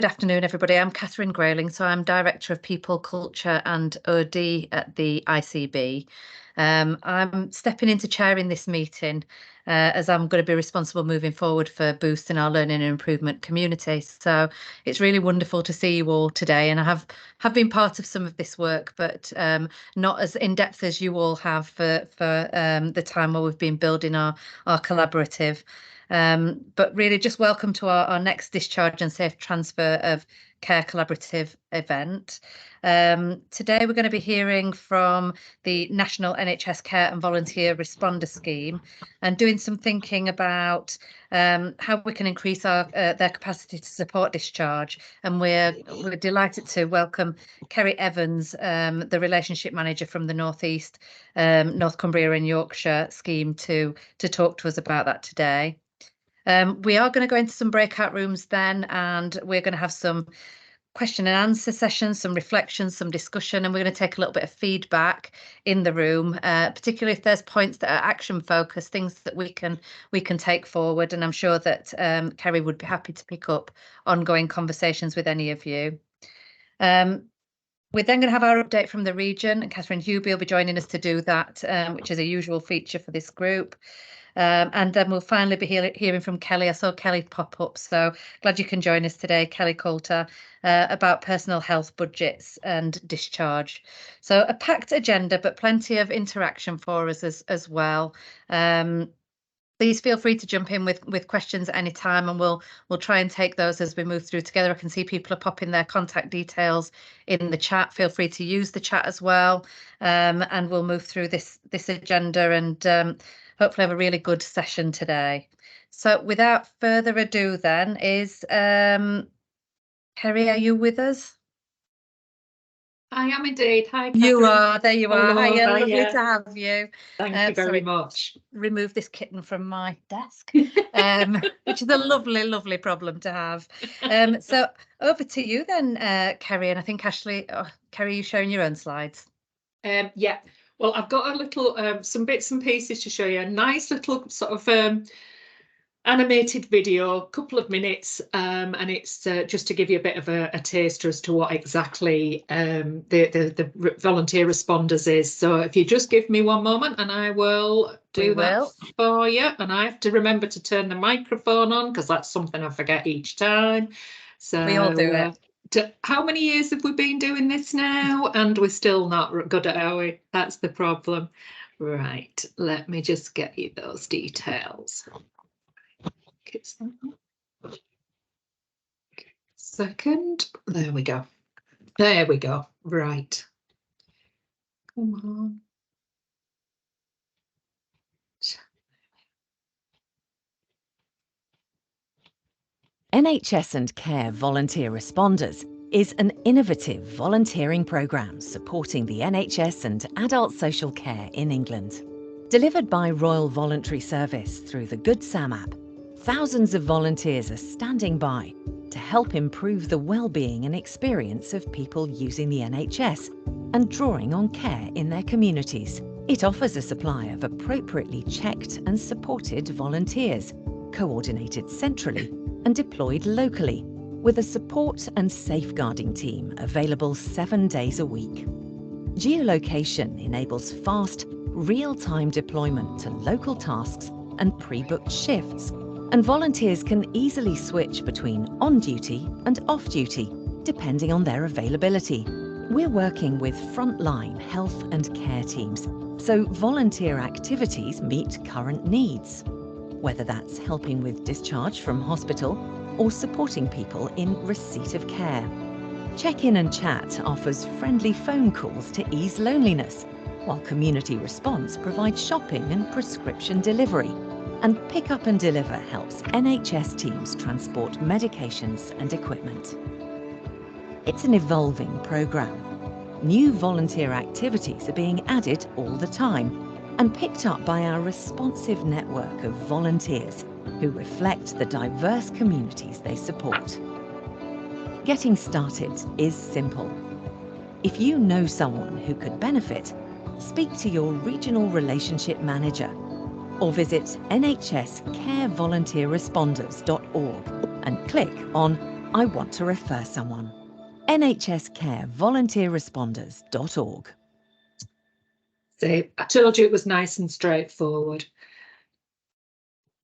Good afternoon, everybody. I'm Catherine Grayling, so I'm Director of People, Culture and OD at the ICB. I'm stepping into chairing this meeting as I'm going to be responsible moving forward for boosting our learning and improvement community. So it's really wonderful to see you all today, and I have been part of some of this work, but not as in depth as you all have for the time where we've been building our collaborative. But really just welcome to our next Discharge and Safe Transfer of Care collaborative event. Today we're going to be hearing from the National NHS Care and Volunteer Responder Scheme and doing some thinking about how we can increase their capacity to support discharge. And we're delighted to welcome Kerry Evans, the Relationship Manager from the North East, North Cumbria and Yorkshire scheme to talk to us about that today. We are going to go into some breakout rooms then, and we're going to have some question and answer sessions, some reflections, some discussion, and we're going to take a little bit of feedback in the room, particularly if there's points that are action focused, things that we can take forward. And I'm sure that Kerry would be happy to pick up ongoing conversations with any of you. We're then going to have our update from the region, and Catherine Huby will be joining us to do that, which is a usual feature for this group. And then we'll finally be hearing from Kelly. I saw Kelly pop up, so glad you can join us today, Kelly Coulter, about personal health budgets and discharge. So a packed agenda, but plenty of interaction for us as well. Please feel free to jump in with questions at any time, and we'll try and take those as we move through together. I can see people are popping their contact details in the chat. Feel free to use the chat as well, and we'll move through this agenda and hopefully have a really good session today. So without further ado then, is Kerry, are you with us? I am indeed. Hi, Catherine. You are, there you are. Hello, Hiya, lovely to have you. Thank you very much. Remove this kitten from my desk, which is a lovely, lovely problem to have. So over to you then, Kerry, and I think Ashley, Kerry, you showing your own slides? Yeah. Well, I've got a little, some bits and pieces to show you. A nice little sort of animated video, a couple of minutes, and it's just to give you a bit of a taster as to what exactly the volunteer responders is. So if you just give me one moment and I will do that for you. And I have to remember to turn the microphone on because that's something I forget each time. So we all do it. How many years have we been doing this now? And we're still not good at it, are we? That's the problem. Right, let me just get you those details. Second, there we go. There we go. Right. Come on. NHS and Care Volunteer Responders is an innovative volunteering programme supporting the NHS and adult social care in England. Delivered by Royal Voluntary Service through the Good Sam app, thousands of volunteers are standing by to help improve the well-being and experience of people using the NHS and drawing on care in their communities. It offers a supply of appropriately checked and supported volunteers, coordinated centrally and deployed locally, with a support and safeguarding team available 7 days a week. Geolocation enables fast, real-time deployment to local tasks and pre-booked shifts, and volunteers can easily switch between on-duty and off-duty, depending on their availability. We're working with frontline health and care teams, so volunteer activities meet current needs, whether that's helping with discharge from hospital or supporting people in receipt of care. Check-in and chat offers friendly phone calls to ease loneliness, while community response provides shopping and prescription delivery. And Pick Up and Deliver helps NHS teams transport medications and equipment. It's an evolving programme. New volunteer activities are being added all the time and picked up by our responsive network of volunteers who reflect the diverse communities they support. Getting started is simple. If you know someone who could benefit, speak to your regional relationship manager or visit nhscarevolunteerresponders.org and click on I want to refer someone. nhscarevolunteerresponders.org. See, I told you it was nice and straightforward.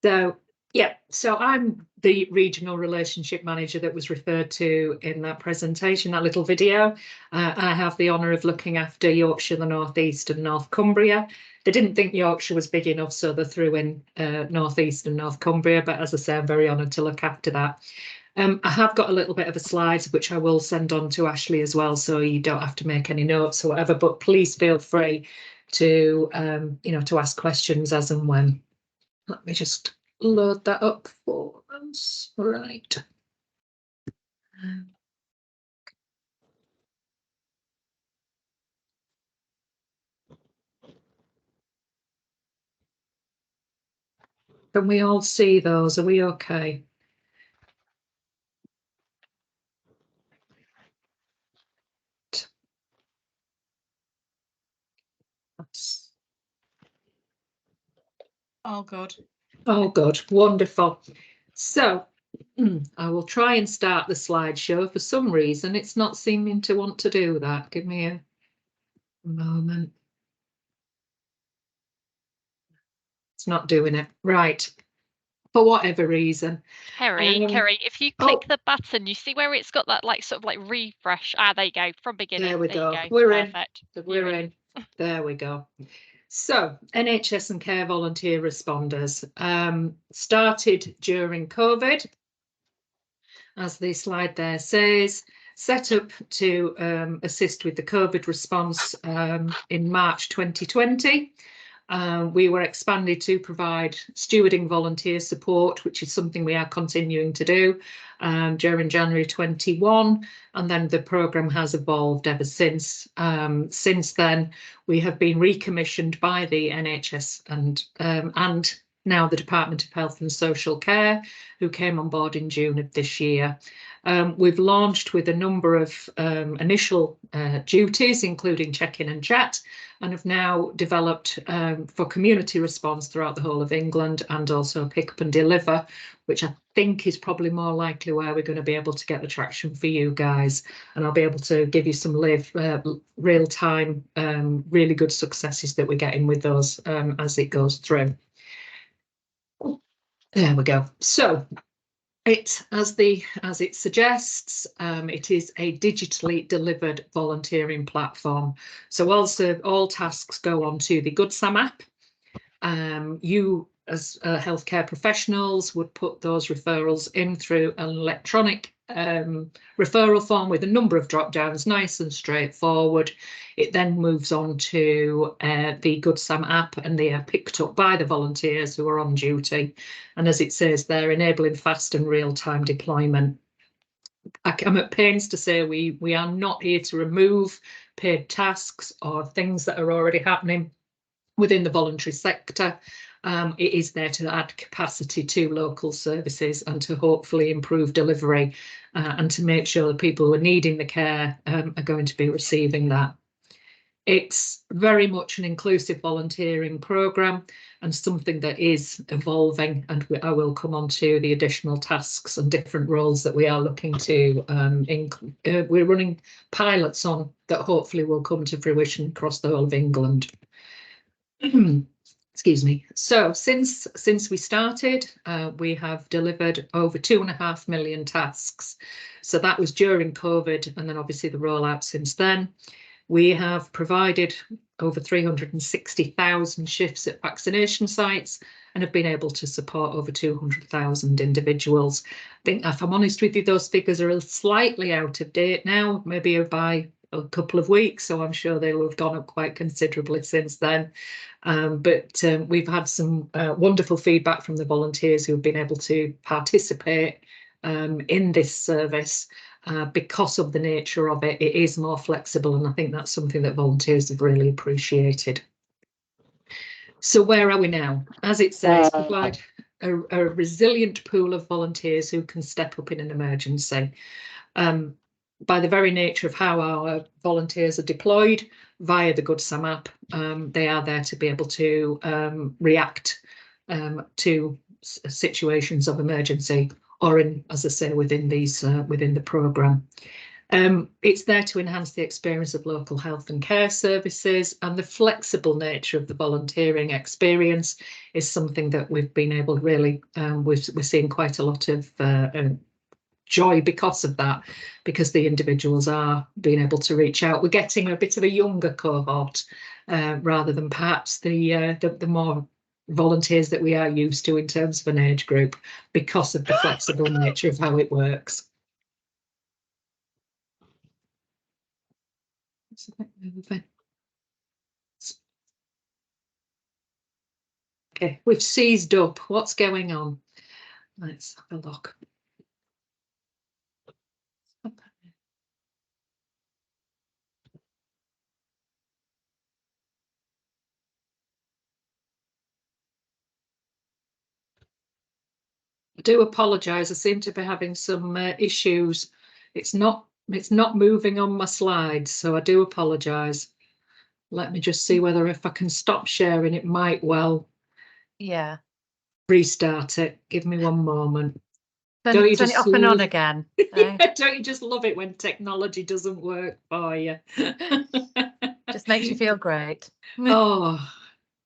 So, yeah, so I'm the regional relationship manager that was referred to in that presentation, that little video. I have the honour of looking after Yorkshire, the North East and North Cumbria. They didn't think Yorkshire was big enough, so they threw in North East and North Cumbria, but as I say, I'm very honoured to look after that. I have got a little bit of a slide, which I will send on to Ashley as well, so you don't have to make any notes or whatever, but please feel free to, you know, to ask questions as and when. Let me just load that up for us. Right. Can we all see those? Are we okay? That's all good. Oh, good. Wonderful. So I will try and start the slideshow. For some reason, it's not seeming to want to do that. Give me a moment. It's not doing it. Right. For whatever reason. Kerry, if you click the button, you see where it's got that like sort of like refresh. Ah, there you go. From beginning. There we go. You go. We're Perfect. in. We're in. There we go. So NHS and Care Volunteer Responders started during COVID, as the slide there says, set up to assist with the COVID response in March 2020. We were expanded to provide stewarding volunteer support, which is something we are continuing to do during January 21, and then the programme has evolved ever since. Since then, we have been recommissioned by the NHS and now the Department of Health and Social Care, who came on board in June of this year. We've launched with a number of initial duties, including check-in and chat, and have now developed for community response throughout the whole of England, and also pick up and deliver, which I think is probably more likely where we're going to be able to get the traction for you guys. And I'll be able to give you some real-time, really good successes that we're getting with those as it goes through. There we go. So it, as it suggests, it is a digitally delivered volunteering platform. So all tasks go onto the Good Sam app. You, as healthcare professionals, would put those referrals in through an electronic referral form with a number of drop downs, nice and straightforward. It then moves on to the Good Sam app, and they are picked up by the volunteers who are on duty. And as it says, they're enabling fast and real-time deployment. I'm at pains to say we are not here to remove paid tasks or things that are already happening within the voluntary sector. It is there to add capacity to local services and to hopefully improve delivery and to make sure that people who are needing the care are going to be receiving that. It's very much an inclusive volunteering programme and something that is evolving, and I will come on to the additional tasks and different roles that we are looking to we're running pilots on that hopefully will come to fruition across the whole of England. Excuse me. So since we started, we have delivered over 2.5 million tasks. So that was during COVID, and then obviously the rollout since then. We have provided over 360,000 shifts at vaccination sites and have been able to support over 200,000 individuals. I think, if I'm honest with you, those figures are slightly out of date now, maybe by a couple of weeks, so I'm sure they will have gone up quite considerably since then. But we've had some wonderful feedback from the volunteers who have been able to participate in this service. Because of the nature of it, it is more flexible, and I think that's something that volunteers have really appreciated. So where are we now? As it says, provide a resilient pool of volunteers who can step up in an emergency. By the very nature of how our volunteers are deployed via the Good Sam app, they are there to be able to react to situations of emergency or in, as I say, within these within the programme. It's there to enhance the experience of local health and care services, and the flexible nature of the volunteering experience is something that we've been able to really, we're seeing quite a lot of joy because of that, because the individuals are being able to reach out. We're getting a bit of a younger cohort rather than perhaps the more volunteers that we are used to in terms of an age group, because of the flexible nature of how it works. Okay, we've seized up. What's going on? Let's have a look. I do apologise. I seem to be having some issues. It's not moving on my slides, so I do apologise. Let me just see whether if I can stop sharing, it might well restart it. Give me one moment. Turn it off and on again. Yeah, don't you just love it when technology doesn't work for you? Just makes you feel great. Oh,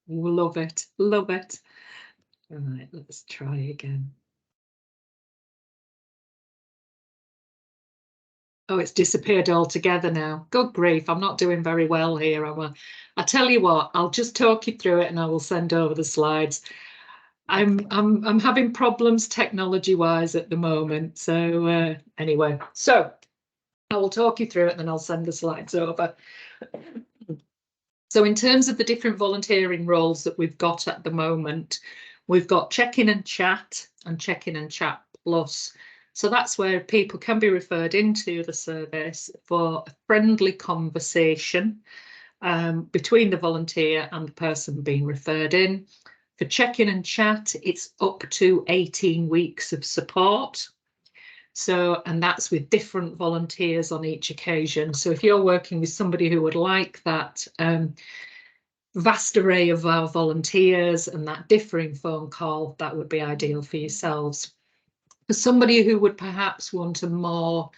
love it, love it. Right, let's try again. Oh, it's disappeared altogether now. Good grief, I'm not doing very well here, am I? I tell you what, I'll just talk you through it and I will send over the slides. I'm having problems technology-wise at the moment. So anyway, so I will talk you through it and then I'll send the slides over. So in terms of the different volunteering roles that we've got at the moment, we've got check-in and chat and check-in and chat plus. So that's where people can be referred into the service for a friendly conversation between the volunteer and the person being referred in. For check-in and chat, it's up to 18 weeks of support. So, and that's with different volunteers on each occasion. So if you're working with somebody who would like that vast array of our volunteers and that differing phone call, that would be ideal for yourselves. For somebody who would perhaps want a more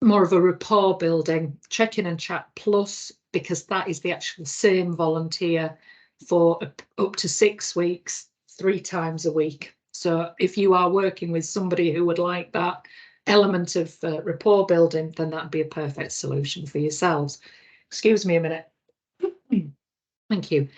of a rapport building, check-in and chat plus, because that is the actual same volunteer for up to 6 weeks, 3 times a week. So if you are working with somebody who would like that element of rapport building, then that'd be a perfect solution for yourselves. Excuse me a minute. Thank you.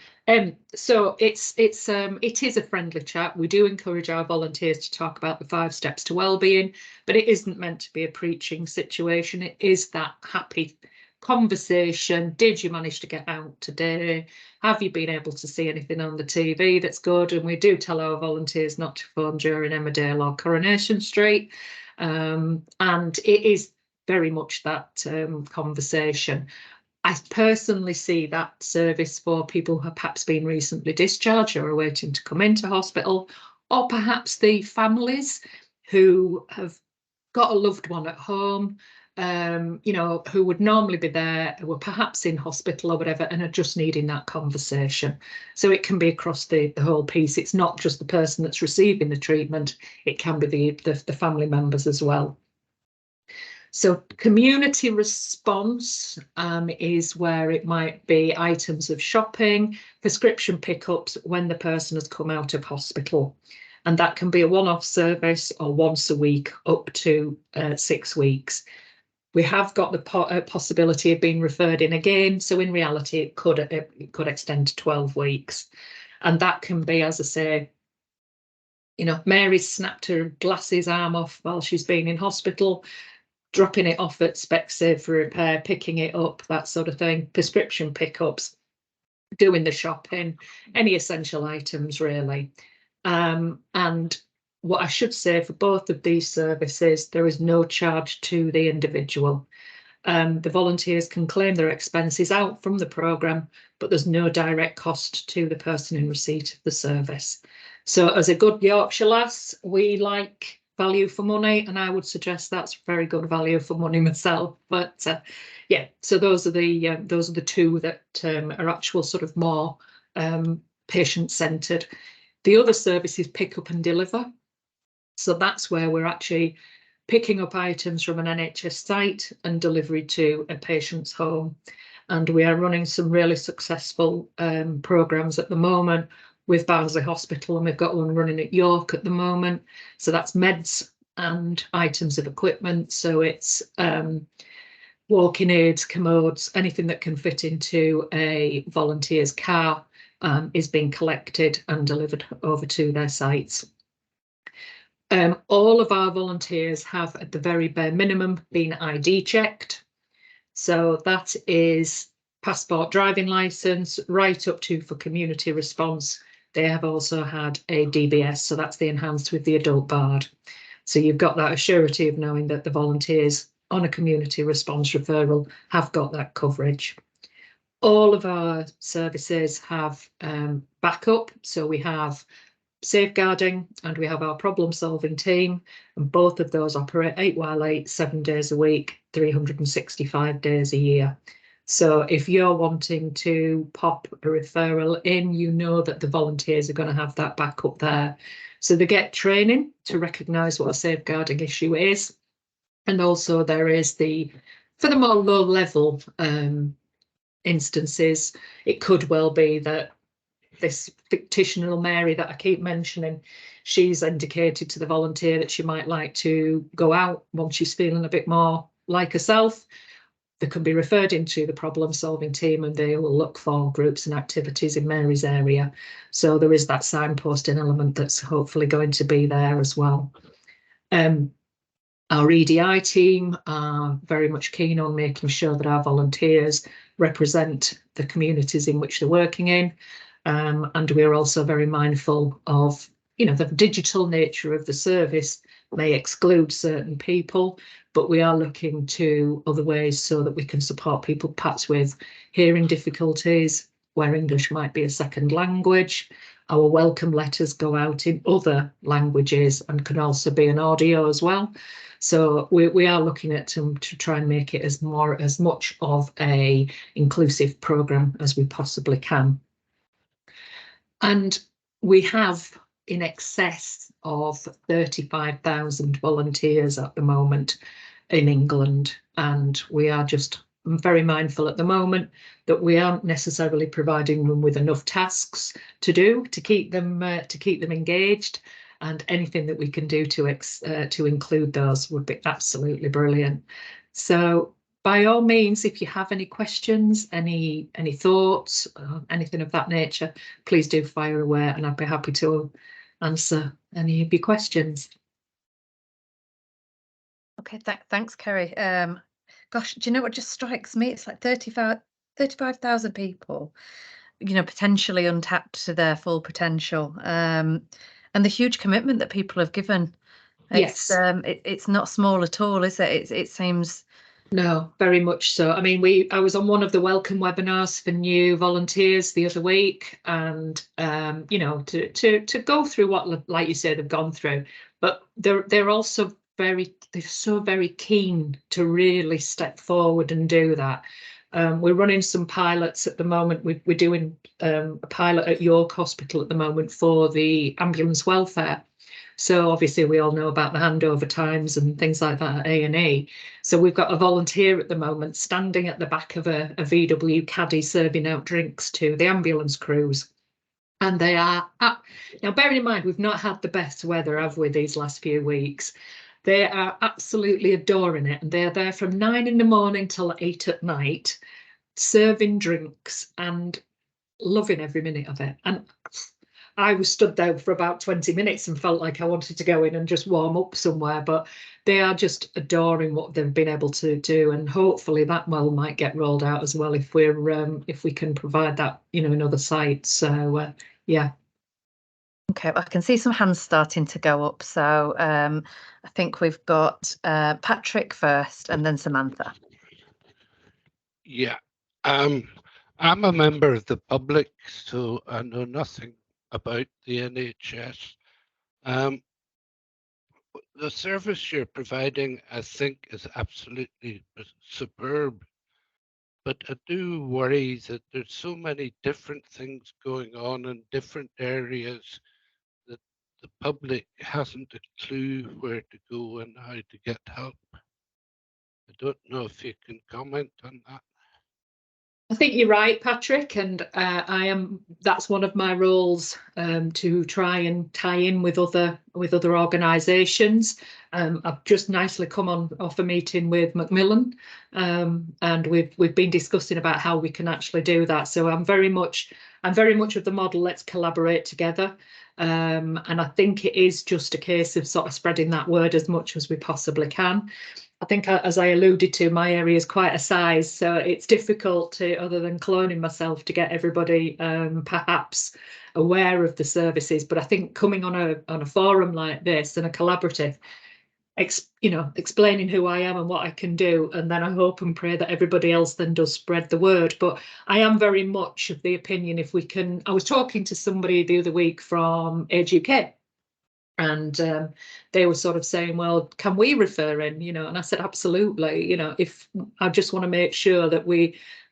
So it is a friendly chat. We do encourage our volunteers to talk about the 5 steps to wellbeing, but it isn't meant to be a preaching situation. It is that happy conversation. Did you manage to get out today? Have you been able to see anything on the TV that's good? And we do tell our volunteers not to phone during Emmerdale or Coronation Street. And it is very much that conversation. I personally see that service for people who have perhaps been recently discharged or are waiting to come into hospital, or perhaps the families who have got a loved one at home, you know, who would normally be there, who were perhaps in hospital or whatever, and are just needing that conversation. So it can be across the whole piece. It's not just the person that's receiving the treatment, it can be the family members as well. So community response is where it might be items of shopping, prescription pickups when the person has come out of hospital. And that can be a one-off service or once a week up to 6 weeks. We have got the possibility of being referred in again. So in reality, it could extend to 12 weeks. And that can be, as I say, you know, Mary's snapped her glasses arm off while she's been in hospital, dropping it off at Specsave for repair, picking it up, that sort of thing, prescription pickups, doing the shopping, any essential items really. And what I should say for both of these services, there is no charge to the individual. The volunteers can claim their expenses out from the programme, but there's no direct cost to the person in receipt of the service. So as a good Yorkshire lass, we like value for money, and I would suggest that's very good value for money myself. But yeah, so those are the two that are actual sort of more patient-centred. The other service is pick up and deliver. So that's where we're actually picking up items from an NHS site and delivery to a patient's home. And we are running some really successful programmes at the moment with Barnsley Hospital, and we've got one running at York at the moment. So that's meds and items of equipment. So it's walking aids, commodes, anything that can fit into a volunteer's car is being collected and delivered over to their sites. All of our volunteers have, at the very bare minimum, been ID checked. So that is passport, driving licence, right up to, for community response, they have also had a DBS, so that's the enhanced with the adult BARD. So you've got that assurity of knowing that the volunteers on a community response referral have got that coverage. All of our services have backup, so we have safeguarding and we have our problem solving team, and both of those operate 8 while 8, 7 days a week, 365 days a year. So if you're wanting to pop a referral in, you know that the volunteers are going to have that backup there. So they get training to recognise what a safeguarding issue is. And also there is for the more low level instances, it could well be that this fictitional Mary that I keep mentioning, she's indicated to the volunteer that she might like to go out once she's feeling a bit more like herself. They can be referred into the problem solving team and they will look for groups and activities in Mary's area. So there is that signposting element that's hopefully going to be there as well. Our EDI team are very much keen on making sure that our volunteers represent the communities in which they're working in. And we're also very mindful of, the digital nature of the service may exclude certain people, but we are looking to other ways so that we can support people perhaps with hearing difficulties, where English might be a second language. Our welcome letters go out in other languages and can also be an audio as well. So we are looking at to try and make it as much of a inclusive programme as we possibly can. And we have in excess of 35,000 volunteers at the moment in England, and we are just very mindful at the moment that we aren't necessarily providing them with enough tasks to do to keep them engaged, and anything that we can do to include those would be absolutely brilliant. So by all means, if you have any questions, any thoughts, anything of that nature, please do fire away and I'd be happy to answer any of your questions. Okay, thanks, Kerry. Gosh, do you know what just strikes me? It's like 35,000 people, potentially untapped to their full potential. And the huge commitment that people have given. It's, yes. It's not small at all, is it? It seems. No, very much so. I mean, I was on one of the welcome webinars for new volunteers the other week, and to go through what, like you said, they've gone through, but they're also so very keen to really step forward and do that. We're running some pilots at the moment. We're doing a pilot at York Hospital at the moment for the ambulance welfare. So obviously we all know about the handover times and things like that at A&E. So we've got a volunteer at the moment standing at the back of a VW caddy serving out drinks to the ambulance crews. And they are, now bearing in mind, we've not had the best weather, have we, these last few weeks. They are absolutely adoring it. And they are there from 9 in the morning till 8 at night, serving drinks and loving every minute of it. And I was stood there for about 20 minutes and felt like I wanted to go in and just warm up somewhere, but they are just adoring what they've been able to do, and hopefully that might get rolled out as well if we can provide that in other sites. So yeah. Okay, well, I can see some hands starting to go up, so I think we've got Patrick first and then Samantha. Yeah, I'm a member of the public, so I know nothing about the NHS. The service you're providing, I think, is absolutely superb, but I do worry that there's so many different things going on in different areas that the public hasn't a clue where to go and how to get help. I don't know if you can comment on that. I think you're right, Patrick, and that's one of my roles, to try and tie in with other organisations. I've just nicely come off a meeting with Macmillan, and we've been discussing about how we can actually do that. So I'm very much of the model, let's collaborate together. And I think it is just a case of sort of spreading that word as much as we possibly can. I think, as I alluded to, my area is quite a size, so it's difficult to, other than cloning myself, to get everybody perhaps aware of the services. But I think coming on a forum like this and a collaborative, explaining who I am and what I can do, and then I hope and pray that everybody else then does spread the word. But I am very much of the opinion, if we can. I was talking to somebody the other week from Age UK. And they were sort of saying, well, can we refer in, and I said, absolutely, if I just want to make sure that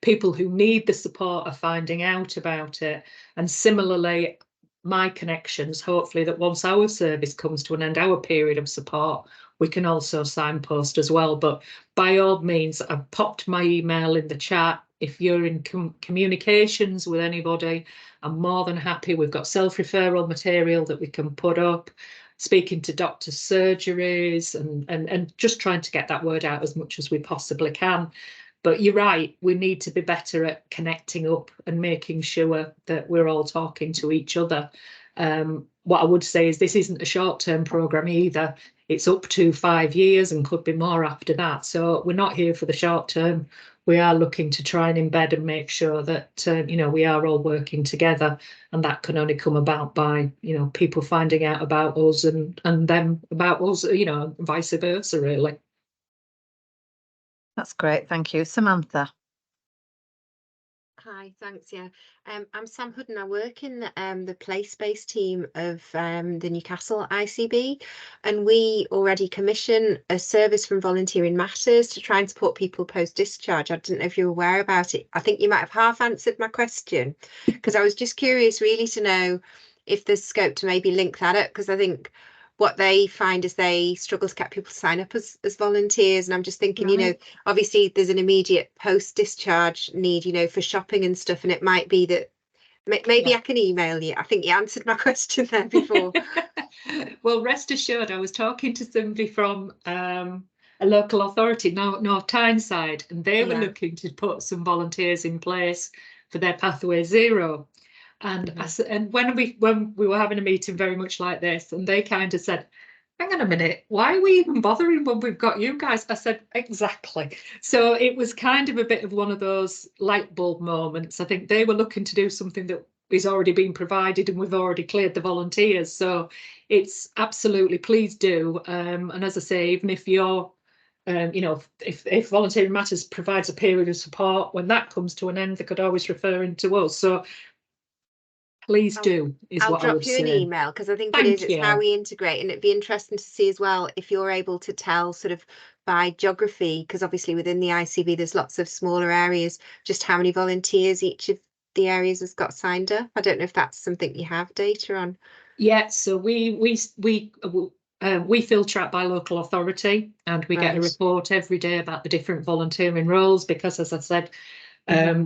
people who need the support are finding out about it. And similarly, my connections, hopefully that once our service comes to an end, our period of support, we can also signpost as well. But by all means, I've popped my email in the chat. If you're in communications with anybody, I'm more than happy. We've got self-referral material that we can put up, speaking to doctors' surgeries, and just trying to get that word out as much as we possibly can. But you're right, we need to be better at connecting up and making sure that we're all talking to each other. What I would say is this isn't a short-term programme either. It's up to 5 years and could be more after that. So we're not here for the short term. We are looking to try and embed and make sure that, we are all working together, and that can only come about by, people finding out about us and them about us, vice versa, really. That's great. Thank you. Samantha. Hi, thanks. Yeah, I'm Sam Hood and I work in the place-based team of the Newcastle ICB, and we already commission a service from Volunteering Matters to try and support people post-discharge. I didn't know if you're aware about it. I think you might have half answered my question, because I was just curious really to know if there's scope to maybe link that up, because I think what they find is they struggle to get people to sign up as volunteers. And I'm just thinking, Right. Obviously there's an immediate post-discharge need, for shopping and stuff. And it might be that maybe I can email you. I think you answered my question there before. Well, rest assured, I was talking to somebody from a local authority, North Tyneside, and they were looking to put some volunteers in place for their Pathway Zero. And and when we were having a meeting very much like this, and they kind of said, hang on a minute, why are we even bothering when we've got you guys? I said, exactly. So it was kind of a bit of one of those light bulb moments. I think they were looking to do something that is already being provided, and we've already cleared the volunteers. So it's absolutely, please do. And as I say, even if you're if Volunteering Matters provides a period of support, when that comes to an end, they could always refer into us. So please do, I'll drop you an email, because I think it's how we integrate, and it'd be interesting to see as well if you're able to tell sort of by geography, because obviously within the ICB there's lots of smaller areas, just how many volunteers each of the areas has got signed up. I don't know if that's something you have data on. Yeah, so we filter out by local authority, and we get a report every day about the different volunteering roles, because as I said,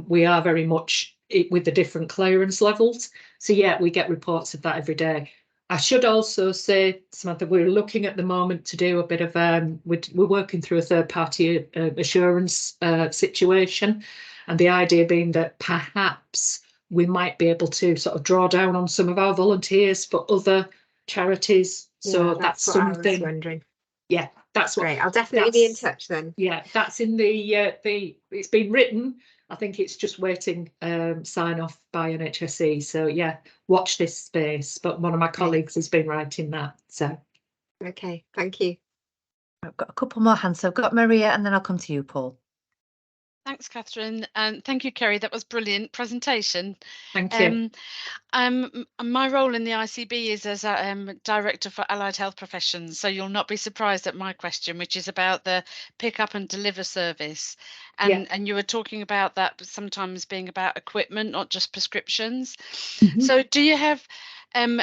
we are very much with the different clearance levels. So yeah, we get reports of that every day. I should also say, Samantha, we're looking at the moment to do a bit of we're working through a third-party assurance situation, and the idea being that perhaps we might be able to sort of draw down on some of our volunteers for other charities. So that's something I was wondering. Yeah, that's what. Great. I'll definitely be in touch then. Yeah, that's in the it's been written. I think it's just waiting sign off by NHSE. So yeah, watch this space. But one of my colleagues has been writing that. So okay, thank you. I've got a couple more hands. So I've got Maria, and then I'll come to you, Paul. Thanks, Catherine, and thank you, Kerry. That was brilliant presentation. Thank you. My role in the ICB is as a Director for Allied Health Professions, so you'll not be surprised at my question, which is about the pick up and deliver service. And you were talking about that sometimes being about equipment, not just prescriptions. So do you have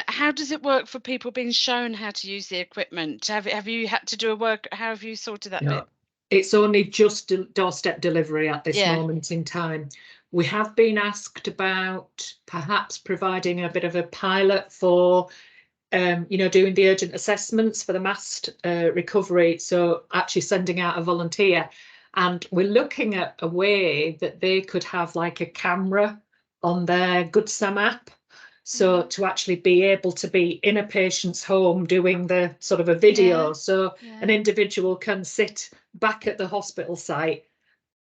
How does it work for people being shown how to use the equipment? Have you had to do a work? How have you sorted that bit? It's only just doorstep delivery at this Yeah. moment in time. We have been asked about perhaps providing a bit of a pilot for doing the urgent assessments for the mast recovery. So actually sending out a volunteer, and we're looking at a way that they could have like a camera on their Good Sam app. So to actually be able to be in a patient's home doing the sort of a video, so an individual can sit back at the hospital site,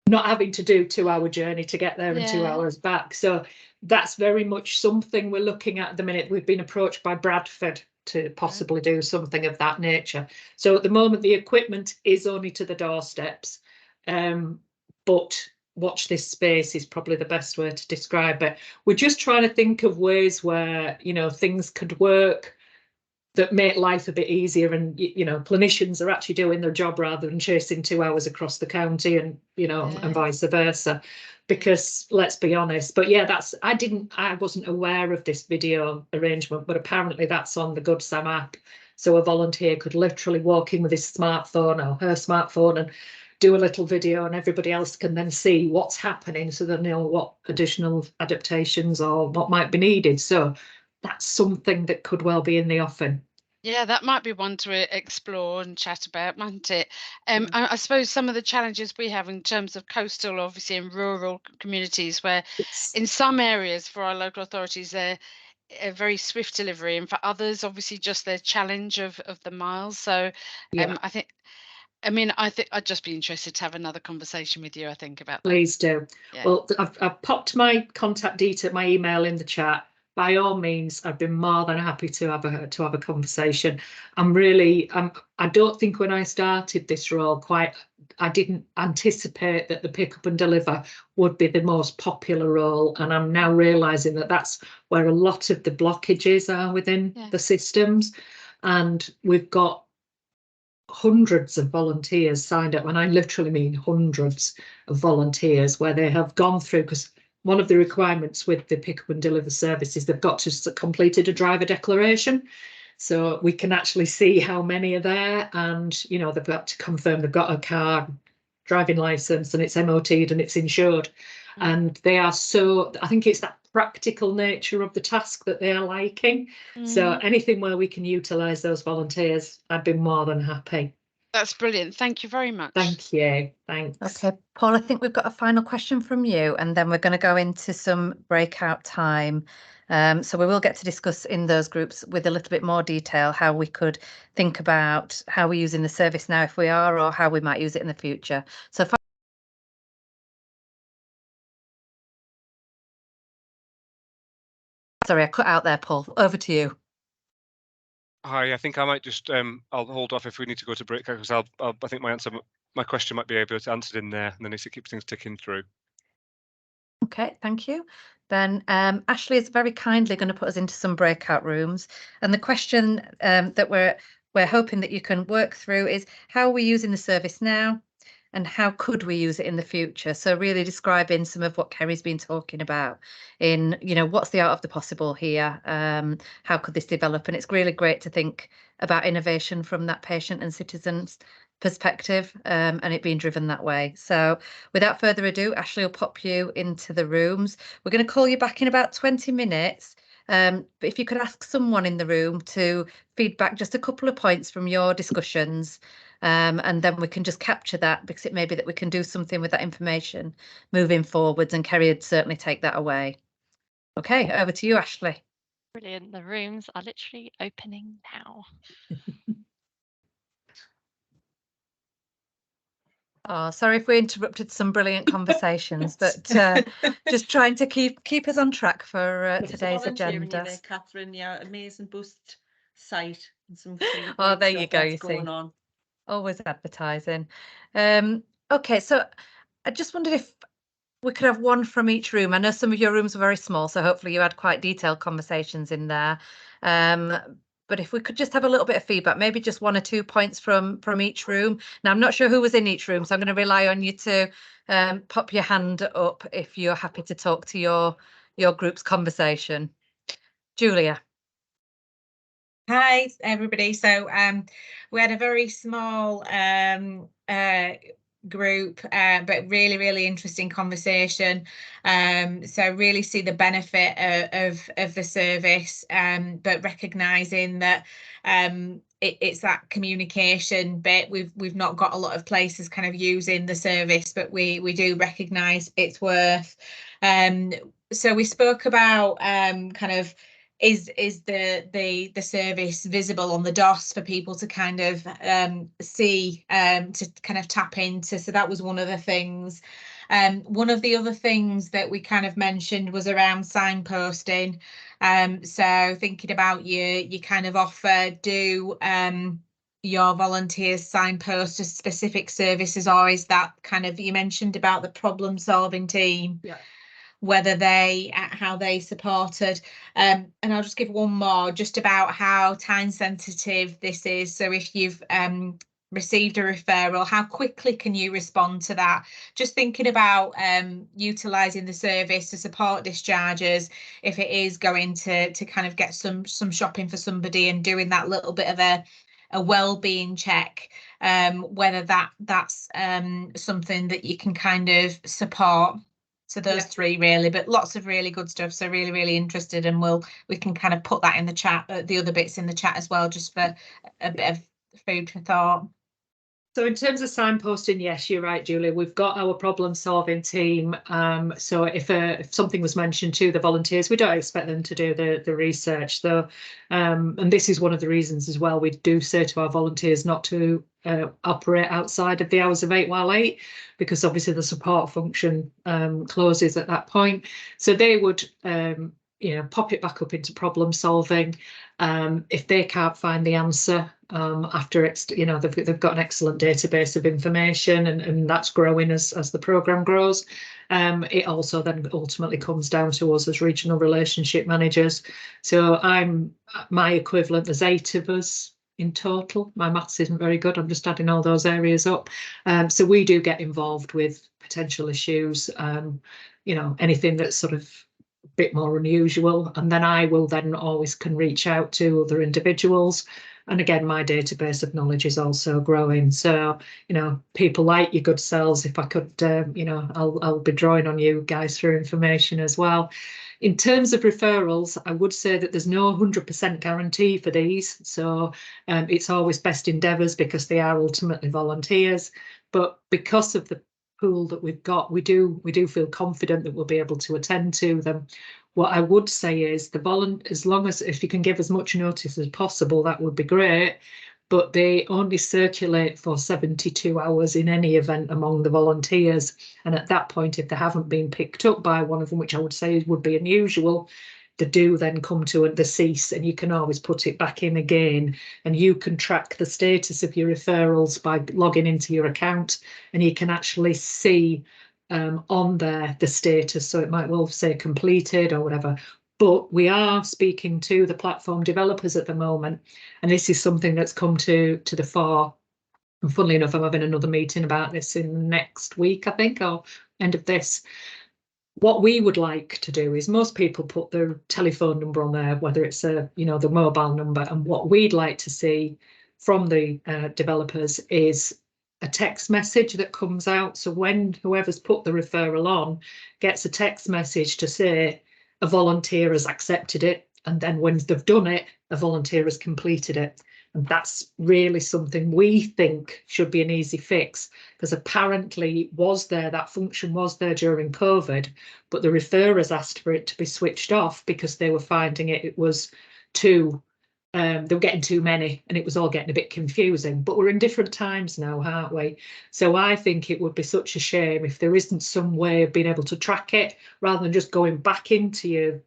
not having to do 2-hour journey to get there and 2 hours back. So that's very much something we're looking at the minute. We've been approached by Bradford to possibly do something of that nature. So at the moment, the equipment is only to the doorsteps, but watch this space is probably the best way to describe it. We're just trying to think of ways where, things could work that make life a bit easier, and clinicians are actually doing their job rather than chasing 2 hours across the county, and and vice versa, because let's be honest. But yeah, I wasn't aware of this video arrangement, but apparently that's on the Good Sam app, so a volunteer could literally walk in with his smartphone or her smartphone and do a little video, and everybody else can then see what's happening, so they know what additional adaptations or what might be needed. So that's something that could well be in the offing. Yeah, that might be one to explore and chat about, mightn't it? I suppose some of the challenges we have in terms of coastal, obviously, and rural communities, where in some areas for our local authorities, they're a very swift delivery, and for others, obviously, just the challenge of the miles. So I think I'd just be interested to have another conversation with you, I think, about that. Please do. Yeah. Well, I've popped my contact detail, my email in the chat. By all means, I've been more than happy to have a conversation. I don't think when I started this role I didn't anticipate that the pick up and deliver would be the most popular role, and I'm now realising that that's where a lot of the blockages are within the systems, and we've got hundreds of volunteers signed up, and I literally mean hundreds of volunteers, where they have gone through, because one of the requirements with the pick up and deliver service is they've got to have completed a driver declaration, so we can actually see how many are there, and they've got to confirm they've got a car, driving license, and it's MOT'd and it's insured. And they are I think it's that practical nature of the task that they are liking. So anything where we can utilise those volunteers, I'd be more than happy. That's brilliant. Thank you very much. Thank you. Thanks. Okay, Paul, I think we've got a final question from you, and then we're going to go into some breakout time. So we will get to discuss in those groups with a little bit more detail how we could think about how we're using the service now, if we are, or how we might use it in the future. So sorry, I cut out there, Paul. Over to you. Hi, I think I might just I'll hold off if we need to go to breakout, because I think my question might be able to answer in there, and then it keeps things ticking through. Okay, thank you. Then Ashley is very kindly going to put us into some breakout rooms, and the question that we're hoping that you can work through is how are we using the service now, and how could we use it in the future? So really describing some of what Kerry's been talking about in, what's the art of the possible here? How could this develop? And it's really great to think about innovation from that patient and citizen's perspective, and it being driven that way. So without further ado, Ashley will pop you into the rooms. We're going to call you back in about 20 minutes. But if you could ask someone in the room to feedback just a couple of points from your discussions, and then we can just capture that, because it may be that we can do something with that information moving forwards, and Kerry would certainly take that away. Okay, over to you, Ashley. Brilliant. The rooms are literally opening now. Oh, sorry if we interrupted some brilliant conversations, but just trying to keep us on track for today's agenda. There, Catherine, yeah, amazing boost site and some free oh, there you go. You see, on. Always advertising. Okay, so I just wondered if we could have one from each room. I know some of your rooms are very small, so hopefully you had quite detailed conversations in there. But if we could just have a little bit of feedback, maybe just 1 or 2 points from each room. Now, I'm not sure who was in each room, so I'm going to rely on you to pop your hand up if you're happy to talk to your group's conversation. Julia. Hi everybody. So we had a very small group, but really interesting conversation. So really see the benefit of the service, but recognizing that it's that communication bit. We've not got a lot of places kind of using the service, but we do recognize its worth. So we spoke about kind of is the service visible on the DOS for people to kind of see, to kind of tap into. So that was one of the things. One of the other things that we kind of mentioned was around signposting. So thinking about your kind of offer, do your volunteers signpost to specific services, or is that kind of, you mentioned about the problem solving team? Yeah. Whether how they supported, and I'll just give one more just about how time sensitive this is. So if you've received a referral, how quickly can you respond to that? Just thinking about utilising the service to support discharges if it is going to kind of get some shopping for somebody, and doing that little bit of a well-being check, whether that's something that you can kind of support. So those three really, but lots of really good stuff. So really interested, and we can kind of put that in the chat, the other bits in the chat as well, just for a bit of food for thought. So in terms of signposting, yes, you're right, Julia. We've got our problem solving team. So if something was mentioned to the volunteers, we don't expect them to do the research though. And this is one of the reasons as well, we do say to our volunteers not to operate outside of the hours of 8 while 8, because obviously the support function closes at that point. So they would pop it back up into problem solving. If they can't find the answer after it's, they've got an excellent database of information, and that's growing as the programme grows. It also then ultimately comes down to us as regional relationship managers. So my equivalent, there's 8 of us in total. My maths isn't very good, I'm just adding all those areas up. So we do get involved with potential issues, anything that's sort of bit more unusual, and then I will then always can reach out to other individuals, and again my database of knowledge is also growing. So people like your good selves, if I could I'll be drawing on you guys for information as well. In terms of referrals, I would say that there's no 100% guarantee for these, so it's always best endeavours, because they are ultimately volunteers, but because of the pool that we've got, we do feel confident that we'll be able to attend to them. What I would say is as long as, if you can give as much notice as possible, that would be great, but they only circulate for 72 hours in any event among the volunteers, and at that point, if they haven't been picked up by one of them, which I would say would be unusual, they do then come to the cease, and you can always put it back in again, and you can track the status of your referrals by logging into your account, and you can actually see on there the status. So it might well say completed or whatever, but we are speaking to the platform developers at the moment, and this is something that's come to the fore. And funnily enough, I'm having another meeting about this in next week, I think, or end of this. What we would like to do is, most people put their telephone number on there, whether it's the mobile number, and what we'd like to see from the developers is a text message that comes out. So when whoever's put the referral on gets a text message to say a volunteer has accepted it, and then when they've done it, a volunteer has completed it. And that's really something we think should be an easy fix, because apparently that function was there during COVID, but the referrers asked for it to be switched off because they were finding it was too, they were getting too many, and it was all getting a bit confusing. But we're in different times now, aren't we? So I think it would be such a shame if there isn't some way of being able to track it, rather than just going back onto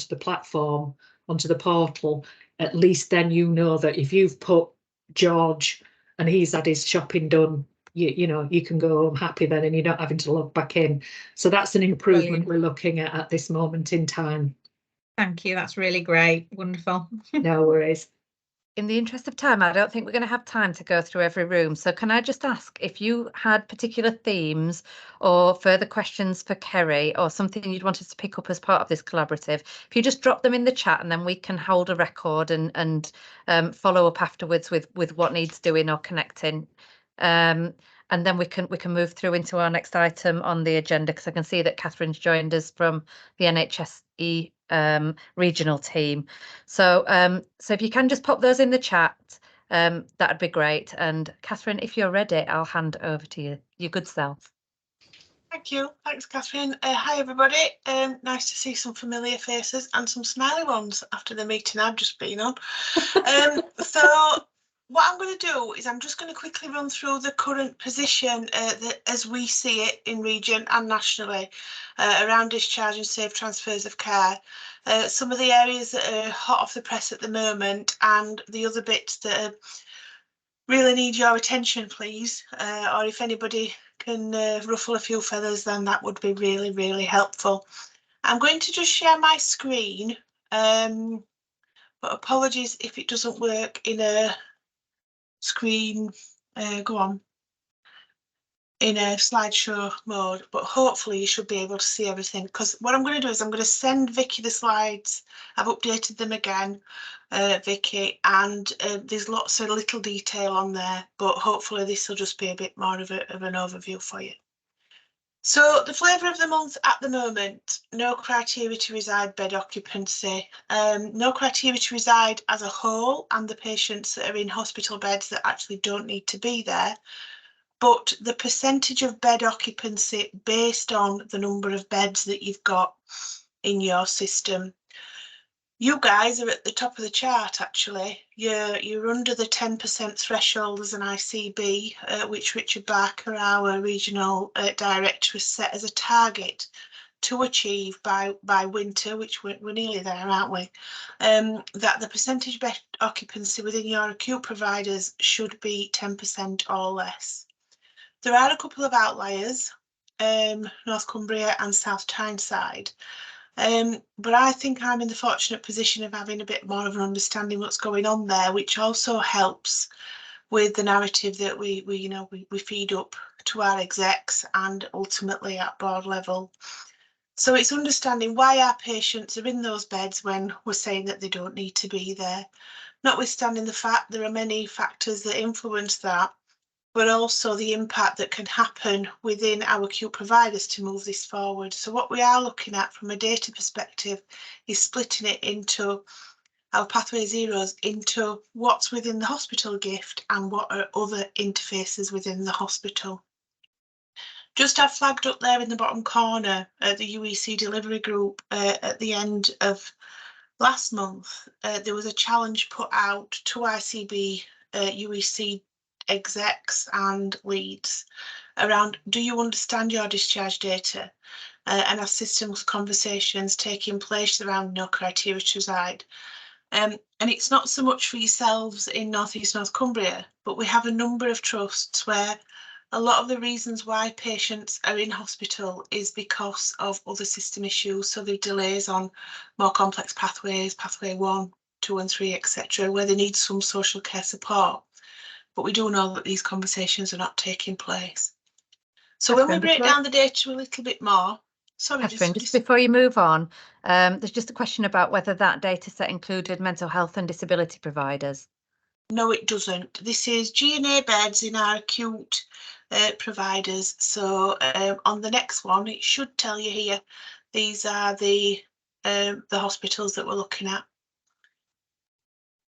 the platform, onto the portal. At least then you know that if you've put George and he's had his shopping done, you can go home happy then, and you're not having to log back in. So that's an improvement we're looking at this moment in time. Thank you, that's really great. Wonderful. No worries. in the interest of time, I don't think we're going to have time to go through every room. So can I just ask if you had particular themes or further questions for Kerry or something you'd want us to pick up as part of this collaborative, if you just drop them in the chat and then we can hold a record and follow up afterwards with what needs doing or connecting. And then we can move through into our next item on the agenda, because I can see that Catherine's joined us from the NHS regional team. So so if you can just pop those in the chat, that'd be great. And Catherine, if you're ready, I'll hand over to you. Your good self. Thank you. Thanks, Catherine. Hi, everybody. Nice to see some familiar faces and some smiley ones after the meeting I've just been on. So what I'm going to do is I'm just going to quickly run through the current position as we see it in region and nationally around discharge and safe transfers of care. Some of the areas that are hot off the press at the moment, and the other bits that really need your attention, please. Or if anybody can ruffle a few feathers, then that would be really, really helpful. I'm going to just share my screen, but apologies if it doesn't work in a screen, in a slideshow mode, but hopefully you should be able to see everything, because what I'm going to do is I'm going to send Vicky the slides. I've updated them again, Vicky, and there's lots of little detail on there, but hopefully this will just be a bit more of an overview for you. So the flavour of the month at the moment: no criteria to reside bed occupancy, no criteria to reside as a whole, and the patients that are in hospital beds that actually don't need to be there, but the percentage of bed occupancy based on the number of beds that you've got in your system. You guys are at the top of the chart, actually. You're under the 10% threshold as an ICB, which Richard Barker, our regional director, has set as a target to achieve by winter, which we're nearly there, aren't we? That the percentage bed occupancy within your acute providers should be 10% or less. There are a couple of outliers, North Cumbria and South Tyneside. But I think I'm in the fortunate position of having a bit more of an understanding what's going on there, which also helps with the narrative that we feed up to our execs and ultimately at board level. So it's understanding why our patients are in those beds when we're saying that they don't need to be there, notwithstanding the fact there are many factors that influence that, but also the impact that can happen within our acute providers to move this forward. So what we are looking at from a data perspective is splitting it into our pathway zeros into what's within the hospital gift and what are other interfaces within the hospital. Just have flagged up there in the bottom corner the UEC delivery group at the end of last month. There was a challenge put out to ICB UEC execs and leads around: do you understand your discharge data? And have systems conversations taking place around no criteria to reside. And it's not so much for yourselves in North East North Cumbria, but we have a number of trusts where a lot of the reasons why patients are in hospital is because of other system issues. So the delays on more complex pathways, pathway 1, 2 and 3, etc., where they need some social care support. But we do know that these conversations are not taking place. So when we break down the data a little bit more, sorry, Catherine, just before you move on, there's just a question about whether that data set included mental health and disability providers. No, it doesn't. This is G&A beds in our acute providers. So on the next one, it should tell you here, these are the hospitals that we're looking at.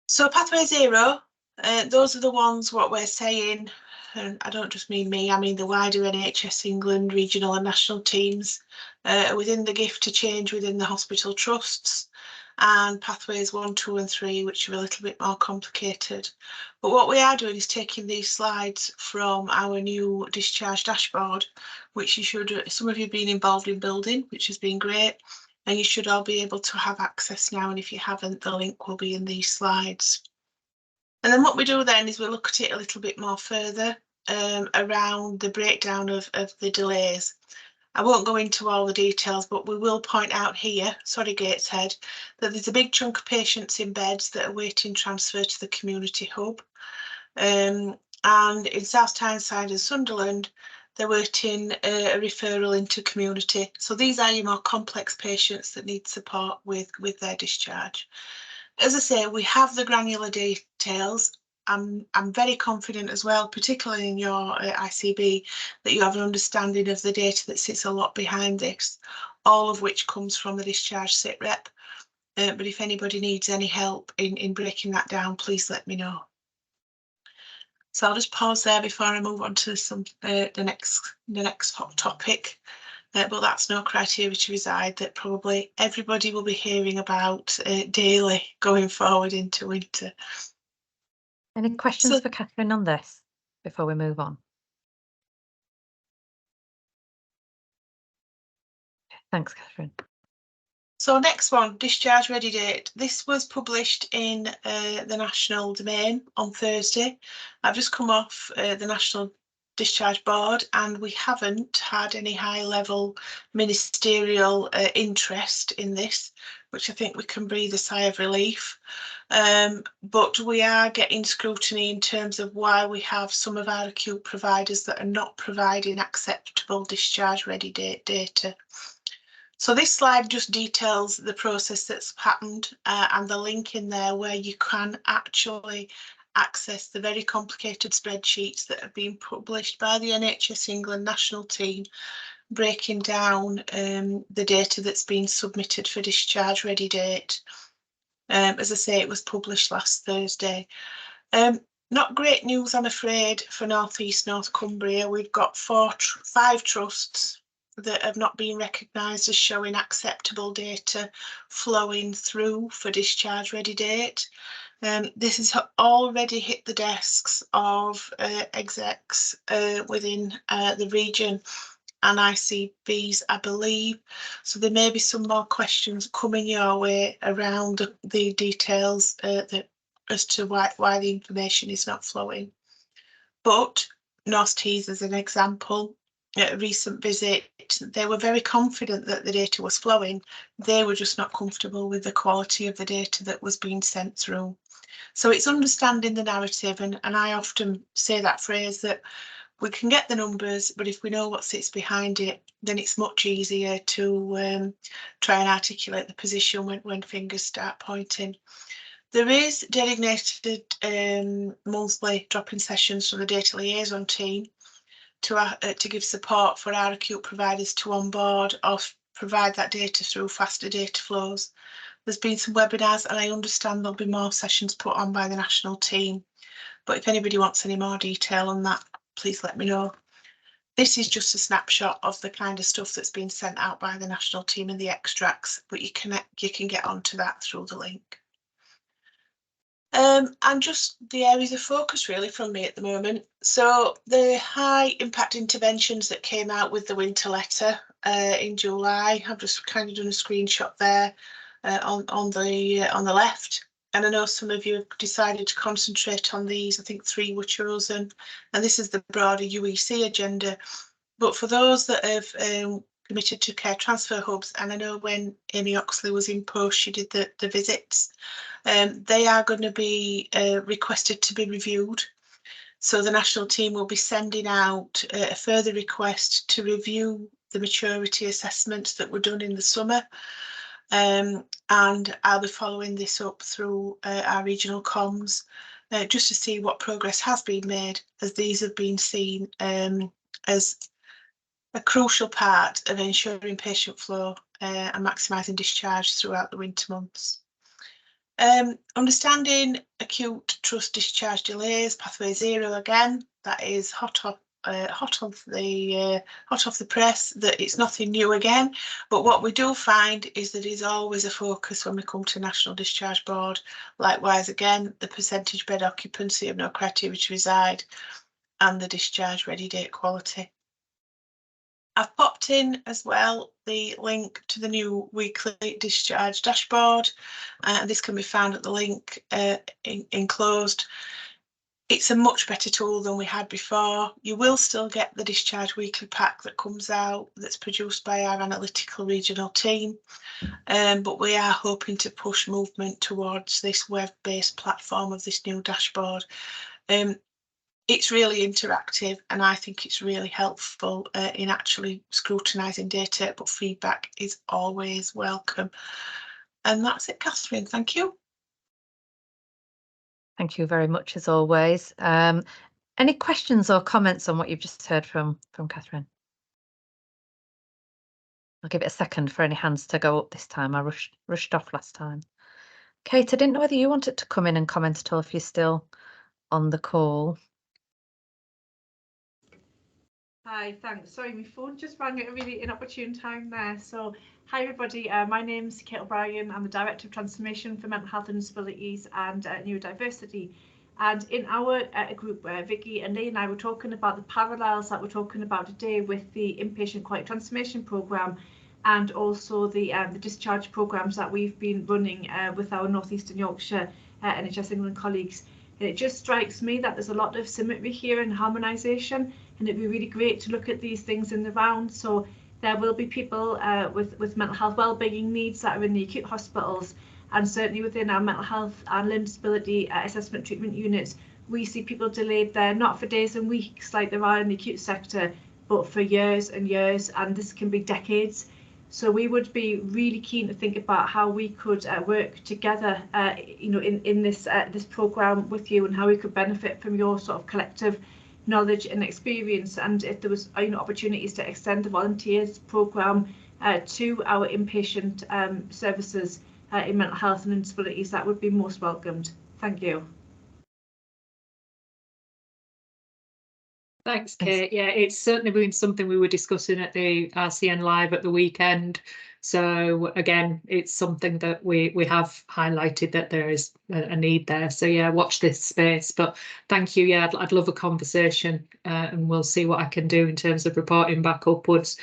So pathway zero, those are the ones what we're saying, and I don't just mean me, I mean the wider NHS England regional and national teams within the gift to change within the hospital trusts, and pathways 1, 2 and 3, which are a little bit more complicated. But what we are doing is taking these slides from our new discharge dashboard, which you should, some of you have been involved in building, which has been great, and you should all be able to have access now. And if you haven't, the link will be in these slides. And then what we do then is we look at it a little bit more further around the breakdown of the delays. I won't go into all the details, but we will point out here, sorry Gateshead, that there's a big chunk of patients in beds that are waiting transfer to the community hub. And in South Tyneside and Sunderland, they're waiting a referral into community. So these are your more complex patients that need support with their discharge. As I say, we have the granular details. I'm very confident as well, particularly in your ICB, that you have an understanding of the data that sits a lot behind this, all of which comes from the discharge sit rep. But if anybody needs any help in breaking that down, please let me know. So I'll just pause there before I move on to the next hot topic. But that's no criteria to reside that probably everybody will be hearing about daily going forward into winter. Any questions for Catherine on this before we move on? Thanks, Catherine. So next one, discharge ready date. This was published in the National Domain on Thursday. I've just come off the National Discharge Board and we haven't had any high level ministerial interest in this, which I think we can breathe a sigh of relief. But we are getting scrutiny in terms of why we have some of our acute providers that are not providing acceptable discharge ready date data. So this slide just details the process that's happened and the link in there where you can actually access the very complicated spreadsheets that have been published by the NHS England national team, breaking down the data that's been submitted for discharge ready date. As I say, it was published last Thursday. Not great news, I'm afraid, for North East North Cumbria. We've got 5 trusts that have not been recognised as showing acceptable data flowing through for discharge ready date. This has already hit the desks of execs within the region and ICBs, I believe. So there may be some more questions coming your way around the details as to why the information is not flowing. But North Tees, as an example, at a recent visit, they were very confident that the data was flowing. They were just not comfortable with the quality of the data that was being sent through. So it's understanding the narrative, and I often say that phrase that we can get the numbers, but if we know what sits behind it, then it's much easier to try and articulate the position when fingers start pointing. There is designated monthly drop-in sessions from the data liaison team to give support for our acute providers to onboard or provide that data through faster data flows. There's been some webinars and I understand there'll be more sessions put on by the national team. But if anybody wants any more detail on that, please let me know. This is just a snapshot of the kind of stuff that's been sent out by the national team and the extracts, but you can get onto that through the link. And just the areas of focus really from me at the moment. So the high impact interventions that came out with the winter letter in July, I've just kind of done a screenshot there on the left. And I know some of you have decided to concentrate on these. I think 3 were chosen, and this is the broader UEC agenda. But for those that have committed to care transfer hubs, and I know when Amy Oxley was in post, she did the visits, they are going to be requested to be reviewed. So the national team will be sending out a further request to review the maturity assessments that were done in the summer. And I'll be following this up through our regional comms just to see what progress has been made, as these have been seen as a crucial part of ensuring patient flow and maximising discharge throughout the winter months. Understanding acute trust discharge delays, pathway 0 again, that is hot off the press, that it's nothing new again, but what we do find is that is always a focus when we come to National Discharge Board. Likewise again, the percentage bed occupancy of no criteria to reside and the discharge ready date quality. I've popped in as well the link to the new weekly discharge dashboard, and this can be found at the link enclosed. It's a much better tool than we had before. You will still get the Discharge weekly pack that comes out that's produced by our analytical regional team, but we are hoping to push movement towards this web-based platform of this new dashboard. It's really interactive, and I think it's really helpful in actually scrutinising data, but feedback is always welcome. And that's it, Catherine. Thank you. Thank you very much, as always. Any questions or comments on what you've just heard from Catherine? I'll give it a second for any hands to go up this time. I rushed off last time. Kate, I didn't know whether you wanted to come in and comment at all if you're still on the call. Hi, thanks. Sorry, my phone just rang at a really inopportune time there. So, hi everybody, my name's Kate O'Brien. I'm the Director of Transformation for Mental Health and Disabilities and Neurodiversity. And in our group, Vicky and Lee and I were talking about the parallels that we're talking about today with the Inpatient Quality Transformation Programme and also the discharge programmes that we've been running with our North Eastern Yorkshire NHS England colleagues. And it just strikes me that there's a lot of symmetry here and harmonisation, and it'd be really great to look at these things in the round. So there will be people with mental health wellbeing needs that are in the acute hospitals, and certainly within our mental health and learning disability assessment treatment units, we see people delayed there, not for days and weeks like there are in the acute sector, but for years and years, and this can be decades. So we would be really keen to think about how we could work together, in this programme with you, and how we could benefit from your sort of collective knowledge and experience. And if there was opportunities to extend the volunteers programme to our inpatient services in mental health and disabilities, that would be most welcomed. Thank you. Thanks, Kate. Yeah, it's certainly been something we were discussing at the RCN Live at the weekend. So again, it's something that we have highlighted that there is a need there. So yeah, watch this space. But thank you. Yeah, I'd love a conversation, and we'll see what I can do in terms of reporting back upwards.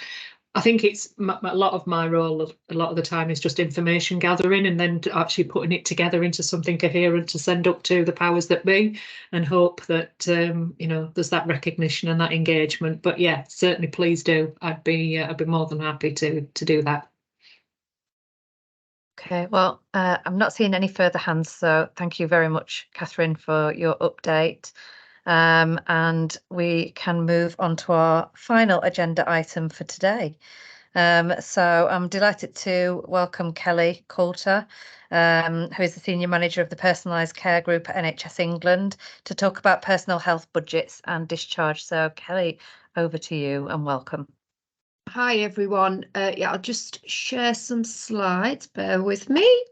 I think it's a lot of my role, a lot of the time, is just information gathering and then actually putting it together into something coherent to send up to the powers that be, and hope that, there's that recognition and that engagement. But yeah, certainly please do. I'd be more than happy to do that. Okay, well, I'm not seeing any further hands, so thank you very much, Catherine, for your update. And we can move on to our final agenda item for today. So I'm delighted to welcome Kelly Coulter, who is the Senior Manager of the Personalised Care Group at NHS England, to talk about personal health budgets and discharge. So Kelly, over to you and welcome. Hi everyone. Yeah, I'll just share some slides. Bear with me.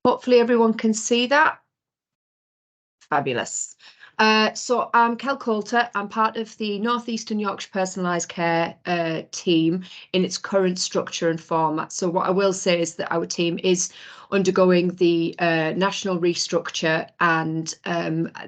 Hopefully everyone can see that. Fabulous. So I'm Kel Coulter. I'm part of the North Eastern Yorkshire Personalised Care team in its current structure and format. So what I will say is that our team is undergoing the national restructure, and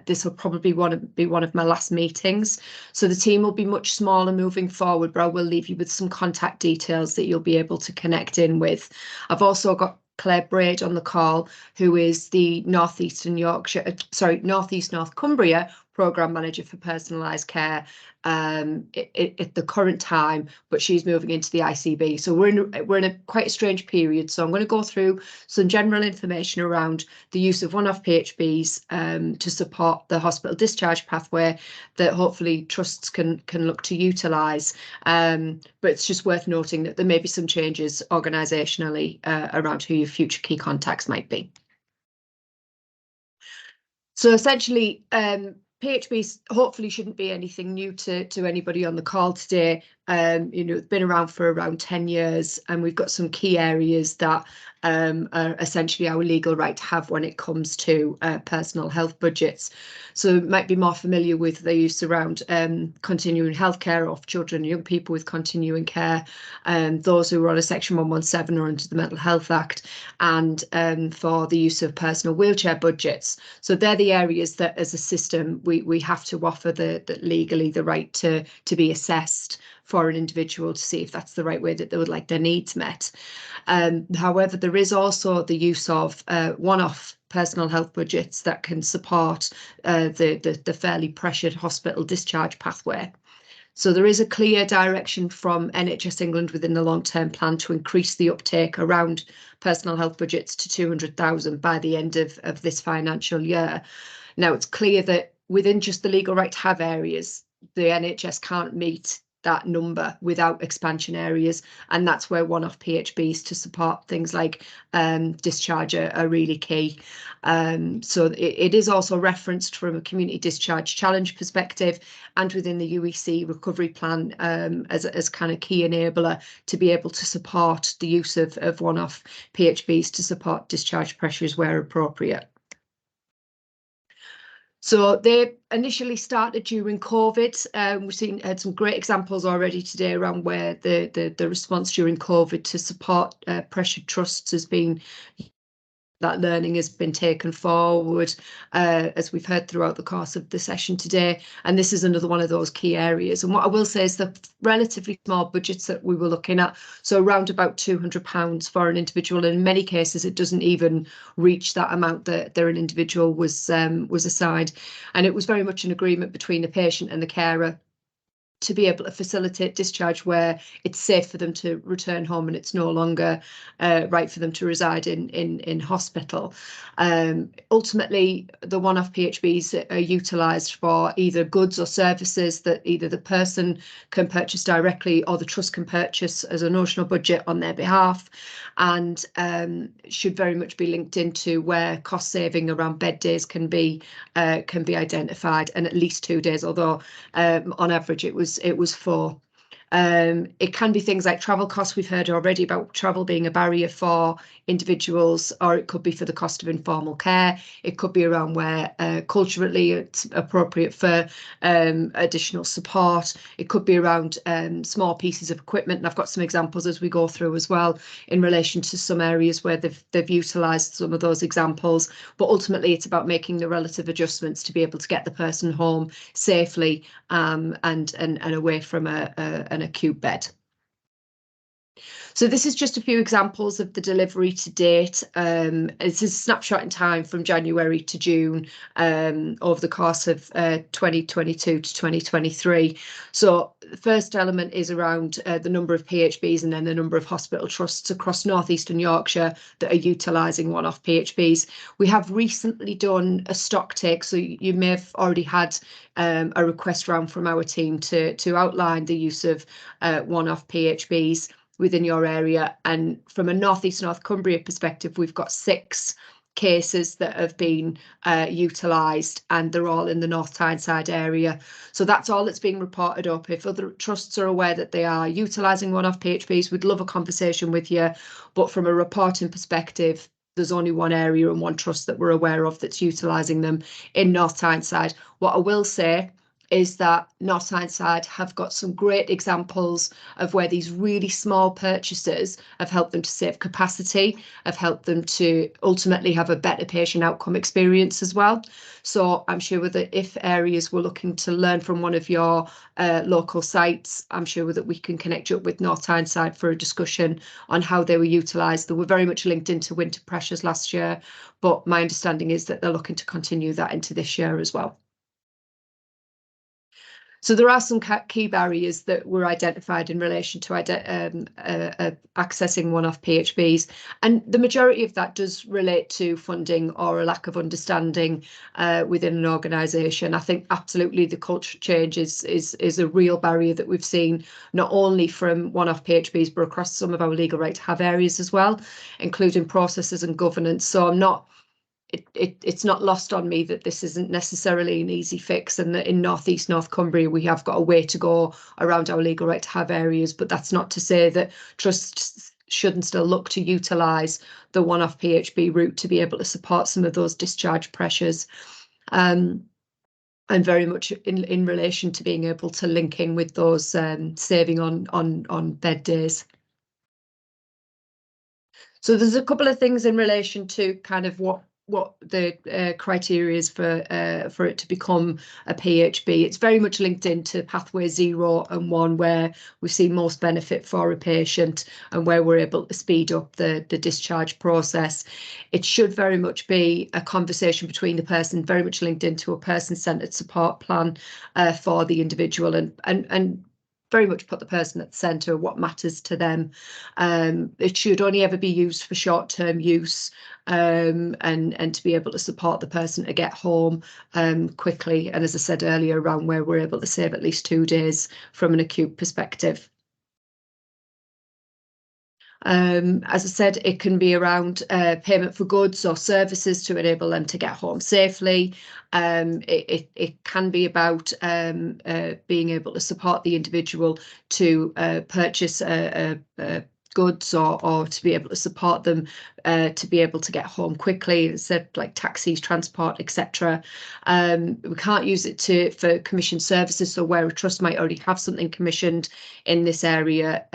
this will probably be one of my last meetings. So the team will be much smaller moving forward, but I will leave you with some contact details that you'll be able to connect in with. I've also got Claire Braid on the call, who is the North East North Cumbria Programme Manager for Personalised Care at the current time, but she's moving into the ICB. So we're in a quite a strange period. So I'm going to go through some general information around the use of one-off PHBs to support the hospital discharge pathway that hopefully trusts can look to utilise. But it's just worth noting that there may be some changes organisationally around who your future key contacts might be. So essentially, PHBs hopefully shouldn't be anything new to anybody on the call today. It's been around for around 10 years, and we've got some key areas that are essentially our legal right to have when it comes to personal health budgets. So you might be more familiar with the use around continuing healthcare of children and young people with continuing care, those who are on a Section 117 or under the Mental Health Act, and for the use of personal wheelchair budgets. So they're the areas that as a system we have to offer legally the right to be assessed for an individual to see if that's the right way that they would like their needs met. However, there is also the use of one-off personal health budgets that can support the fairly pressured hospital discharge pathway. So there is a clear direction from NHS England within the long-term plan to increase the uptake around personal health budgets to 200,000 by the end of this financial year. Now, it's clear that within just the legal right to have areas, the NHS can't meet that number without expansion areas, and that's where one-off PHBs to support things like discharge are really key. So it is also referenced from a community discharge challenge perspective and within the UEC recovery plan as kind of key enabler to be able to support the use of one-off PHBs to support discharge pressures where appropriate. So they initially started during COVID. We've had some great examples already today around where the response during COVID to support pressured trusts has been, that learning has been taken forward, as we've heard throughout the course of the session today. And this is another one of those key areas. And what I will say is the relatively small budgets that we were looking at, so around about £200 for an individual. In many cases, it doesn't even reach that amount that an individual was assigned. And it was very much an agreement between the patient and the carer to be able to facilitate discharge where it's safe for them to return home and it's no longer right for them to reside in hospital. Ultimately, the one-off PHBs are utilised for either goods or services that either the person can purchase directly or the trust can purchase as a notional budget on their behalf, and should very much be linked into where cost saving around bed days can be identified, and at least 2 days, although on average it was 4. It can be things like travel costs. We've heard already about travel being a barrier for individuals, or it could be for the cost of informal care. It could be around where culturally it's appropriate for additional support. It could be around small pieces of equipment, and I've got some examples as we go through as well in relation to some areas where they've utilised some of those examples. But ultimately, it's about making the relative adjustments to be able to get the person home safely and away from an acute bed. So this is just a few examples of the delivery to date. It's a snapshot in time from January to June over the course of 2022 to 2023. So the first element is around the number of PHBs and then the number of hospital trusts across North Eastern Yorkshire that are utilising one-off PHBs. We have recently done a stock take, so you may have already had a request round from our team to outline the use of one-off PHBs within your area. And from a North East North Cumbria perspective, we've got 6 cases that have been utilised, and they're all in the North Tyneside area. So that's all that's being reported up. If other trusts are aware that they are utilising one-off PHBs, we'd love a conversation with you. But from a reporting perspective, there's only one area and one trust that we're aware of that's utilising them in North Tyneside. What I will say is that North Tyneside have got some great examples of where these really small purchases have helped them to save capacity, have helped them to ultimately have a better patient outcome experience as well. So I'm sure that if areas were looking to learn from one of your local sites, I'm sure that we can connect you up with North Tyneside for a discussion on how they were utilised. They were very much linked into winter pressures last year, but my understanding is that they're looking to continue that into this year as well. So there are some key barriers that were identified in relation to accessing one-off PHBs, and the majority of that does relate to funding or a lack of understanding within an organisation. I think absolutely the culture change is a real barrier that we've seen, not only from one-off PHBs, but across some of our legal right to have areas as well, including processes and governance. So it's not lost on me that this isn't necessarily an easy fix, and that in North East North Cumbria we have got a way to go around our legal right to have areas. But that's not to say that trusts shouldn't still look to utilise the one-off PHB route to be able to support some of those discharge pressures, and very much in relation to being able to link in with those saving on bed days. So there's a couple of things in relation to kind of what what the criteria is for it to become a PHB. It's very much linked into pathway 0 and 1, where we see most benefit for a patient and where we're able to speed up the discharge process. It should very much be a conversation between the person, very much linked into a person-centred support plan for the individual, and very much put the person at the centre, what matters to them. It should only ever be used for short-term use, and to be able to support the person to get home quickly. And as I said earlier, around where we're able to save at least 2 days from an acute perspective. As I said, it can be around payment for goods or services to enable them to get home safely. It can be about being able to support the individual to purchase goods or to be able to support them to be able to get home quickly, as I said, like taxis, transport, etc. We can't use it for commissioned services, so where a trust might already have something commissioned in this area,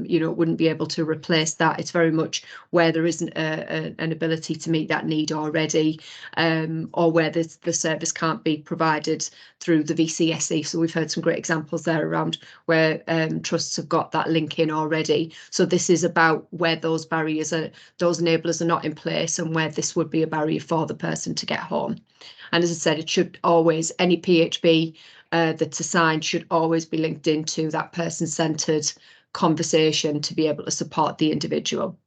you know, it wouldn't be able to replace that. It's very much where there isn't an ability to meet that need already, or where the service can't be provided through the VCSE. So we've heard some great examples there around where trusts have got that link in already. So this is about where those barriers are, those enablers are not in place, and where this would be a barrier for the person to get home. And as I said, it should always, any PHB that's assigned should always be linked into that person-centred conversation to be able to support the individual.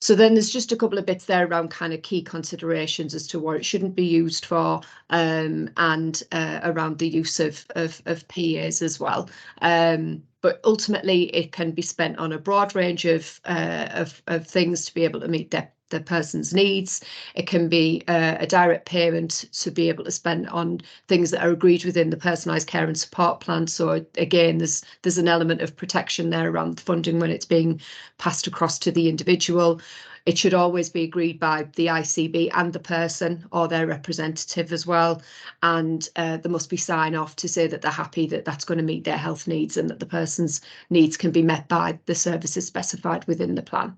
So then there's just a couple of bits there around kind of key considerations as to what it shouldn't be used for, and around the use of PAs as well. But ultimately, it can be spent on a broad range of things to be able to meet the person's needs. It can be a direct payment to be able to spend on things that are agreed within the personalised care and support plan. So again, there's an element of protection there around funding when it's being passed across to the individual. It should always be agreed by the ICB and the person or their representative as well. And there must be sign-off to say that they're happy that that's going to meet their health needs and that the person's needs can be met by the services specified within the plan.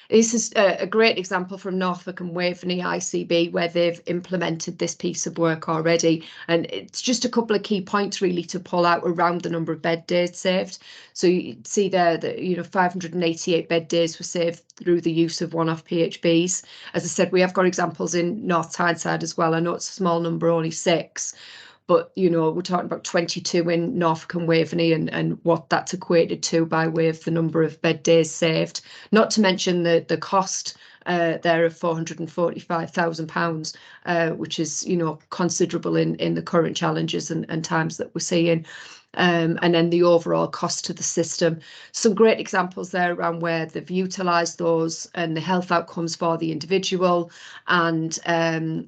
This is a great example from Norfolk and Waveney ICB, where they've implemented this piece of work already. And it's just a couple of key points really to pull out around the number of bed days saved. So you see there that, you know, 588 bed days were saved through the use of one-off PHBs. As I said, we have got examples in North Tyneside as well. I know it's a small number, only 6. But, you know, we're talking about 22 in Norfolk and Waveney, and what that's equated to by way of the number of bed days saved. Not to mention the cost there of £445,000, which is, you know, considerable in the current challenges and times that we're seeing. And then the overall cost to the system. Some great examples there around where they've utilised those and the health outcomes for the individual, and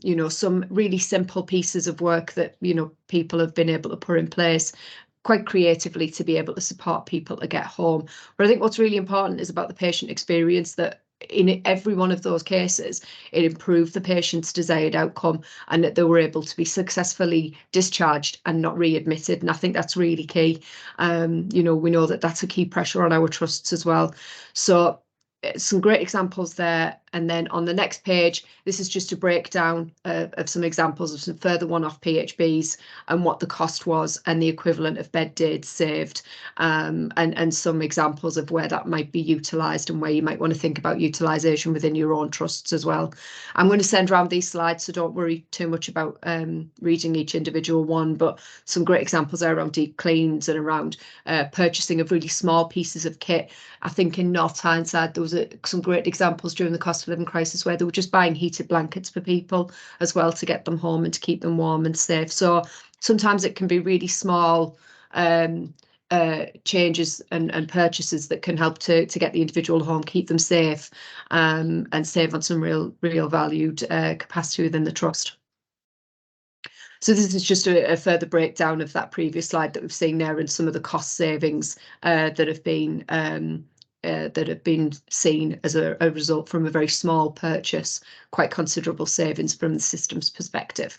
you know, some really simple pieces of work that, you know, people have been able to put in place quite creatively to be able to support people to get home. But I think what's really important is about the patient experience, that in every one of those cases, it improved the patient's desired outcome, and that they were able to be successfully discharged and not readmitted. And I think that's really key. You know, we know that that's a key pressure on our trusts as well. So some great examples there. And then on the next page, this is just a breakdown of some examples of some further one-off PHBs and what the cost was and the equivalent of bed days saved, and some examples of where that might be utilised and where you might want to think about utilisation within your own trusts as well. I'm going to send around these slides, so don't worry too much about reading each individual one, but some great examples there around deep cleans and around purchasing of really small pieces of kit. I think in North Tyneside there was some great examples during the cost of living crisis where they were just buying heated blankets for people as well to get them home and to keep them warm and safe. So sometimes it can be really small changes and purchases that can help to get the individual home, keep them safe, and save on some real valued capacity within the trust. So this is just a further breakdown of that previous slide that we've seen there, and some of the cost savings that have been seen as a result from a very small purchase, quite considerable savings from the system's perspective.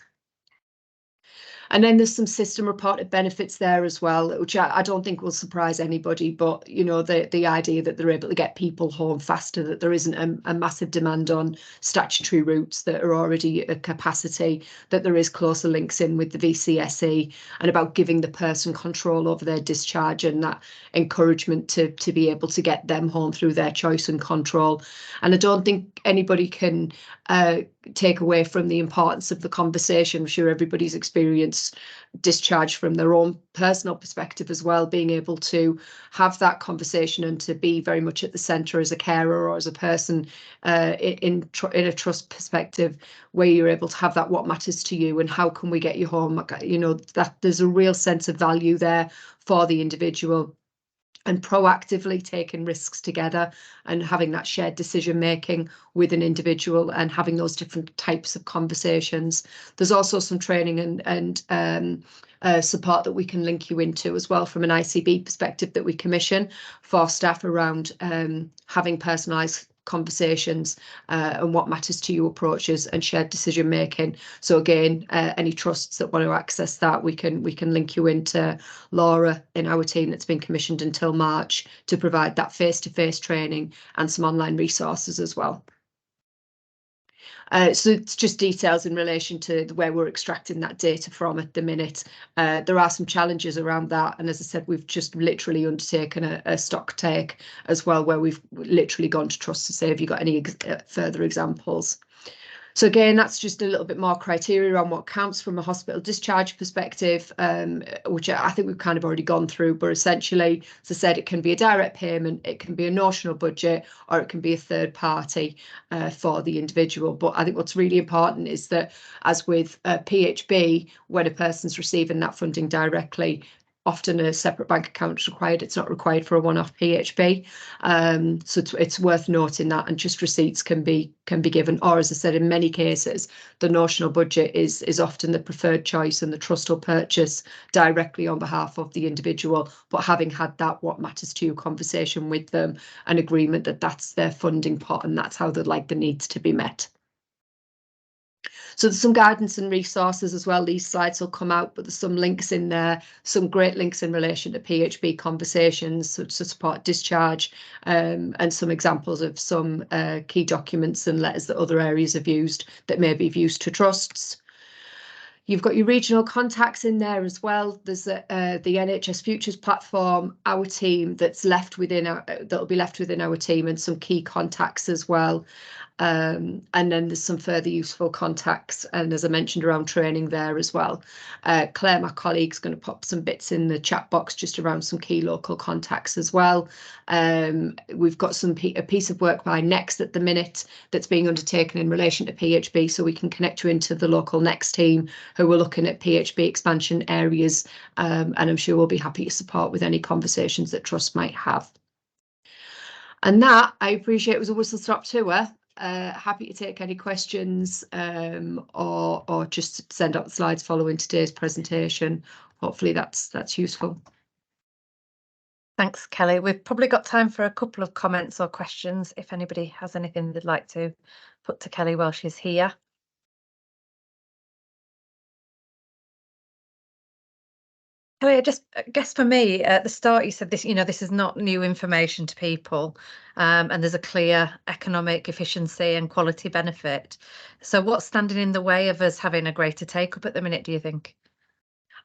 And then there's some system reported benefits there as well, which I don't think will surprise anybody. But, you know, the idea that they're able to get people home faster, that there isn't a massive demand on statutory routes that are already at capacity, that there is closer links in with the VCSE, and about giving the person control over their discharge and that encouragement to be able to get them home through their choice and control. And I don't think anybody can take away from the importance of the conversation. I'm sure everybody's experienced discharge from their own personal perspective as well, being able to have that conversation and to be very much at the centre as a carer or as a person in a trust perspective, where you're able to have that what matters to you and how can we get you home. You know, that there's a real sense of value there for the individual, and proactively taking risks together and having that shared decision making with an individual and having those different types of conversations. There's also some training and support that we can link you into as well from an ICB perspective that we commission for staff around having personalised conversations and what matters to you approaches and shared decision making. So again, any trusts that want to access that, we can link you into Laura in our team that's been commissioned until March to provide that face-to-face training and some online resources as well. So it's just details in relation to where we're extracting that data from at the minute. There are some challenges around that. And as I said, we've just literally undertaken a stock take as well, where we've literally gone to trusts to say, have you got any further examples? So again, that's just a little bit more criteria on what counts from a hospital discharge perspective, which I think we've kind of already gone through. But essentially, as I said, it can be a direct payment, it can be a notional budget, or it can be a third party for the individual. But I think what's really important is that, as with PHB, when a person's receiving that funding directly, often a separate bank account is required. It's not required for a one-off PHB. So it's worth noting that, and just receipts can be given. Or, as I said, in many cases, the notional budget is often the preferred choice, and the trust will purchase directly on behalf of the individual. But having had that what matters to you conversation with them, an agreement that that's their funding pot and that's how they'd like the needs to be met. So there's some guidance and resources as well. These slides will come out, but there's some links in there, some great links in relation to PHB conversations to support discharge, and some examples of some key documents and letters that other areas have used that may be of use to trusts. You've got your regional contacts in there as well. There's the NHS Futures platform, our team that's left within that'll be left within our team, and some key contacts as well. And then there's some further useful contacts, and as I mentioned, around training there as well. Claire, my colleague, is going to pop some bits in the chat box just around some key local contacts as well. We've got a piece of work by Next at the minute that's being undertaken in relation to PHB, so we can connect you into the local Next team who are looking at PHB expansion areas, and I'm sure we'll be happy to support with any conversations that trusts might have. And that, I appreciate, it was a whistle-stop tour. Happy to take any questions or just send out the slides following today's presentation. Hopefully that's useful. Thanks, Kelly. We've probably got time for a couple of comments or questions if anybody has anything they'd like to put to Kelly while she's here. Kelly, I guess for me at the start, you said this, this is not new information to people, and there's a clear economic efficiency and quality benefit. So what's standing in the way of us having a greater take up at the minute, do you think?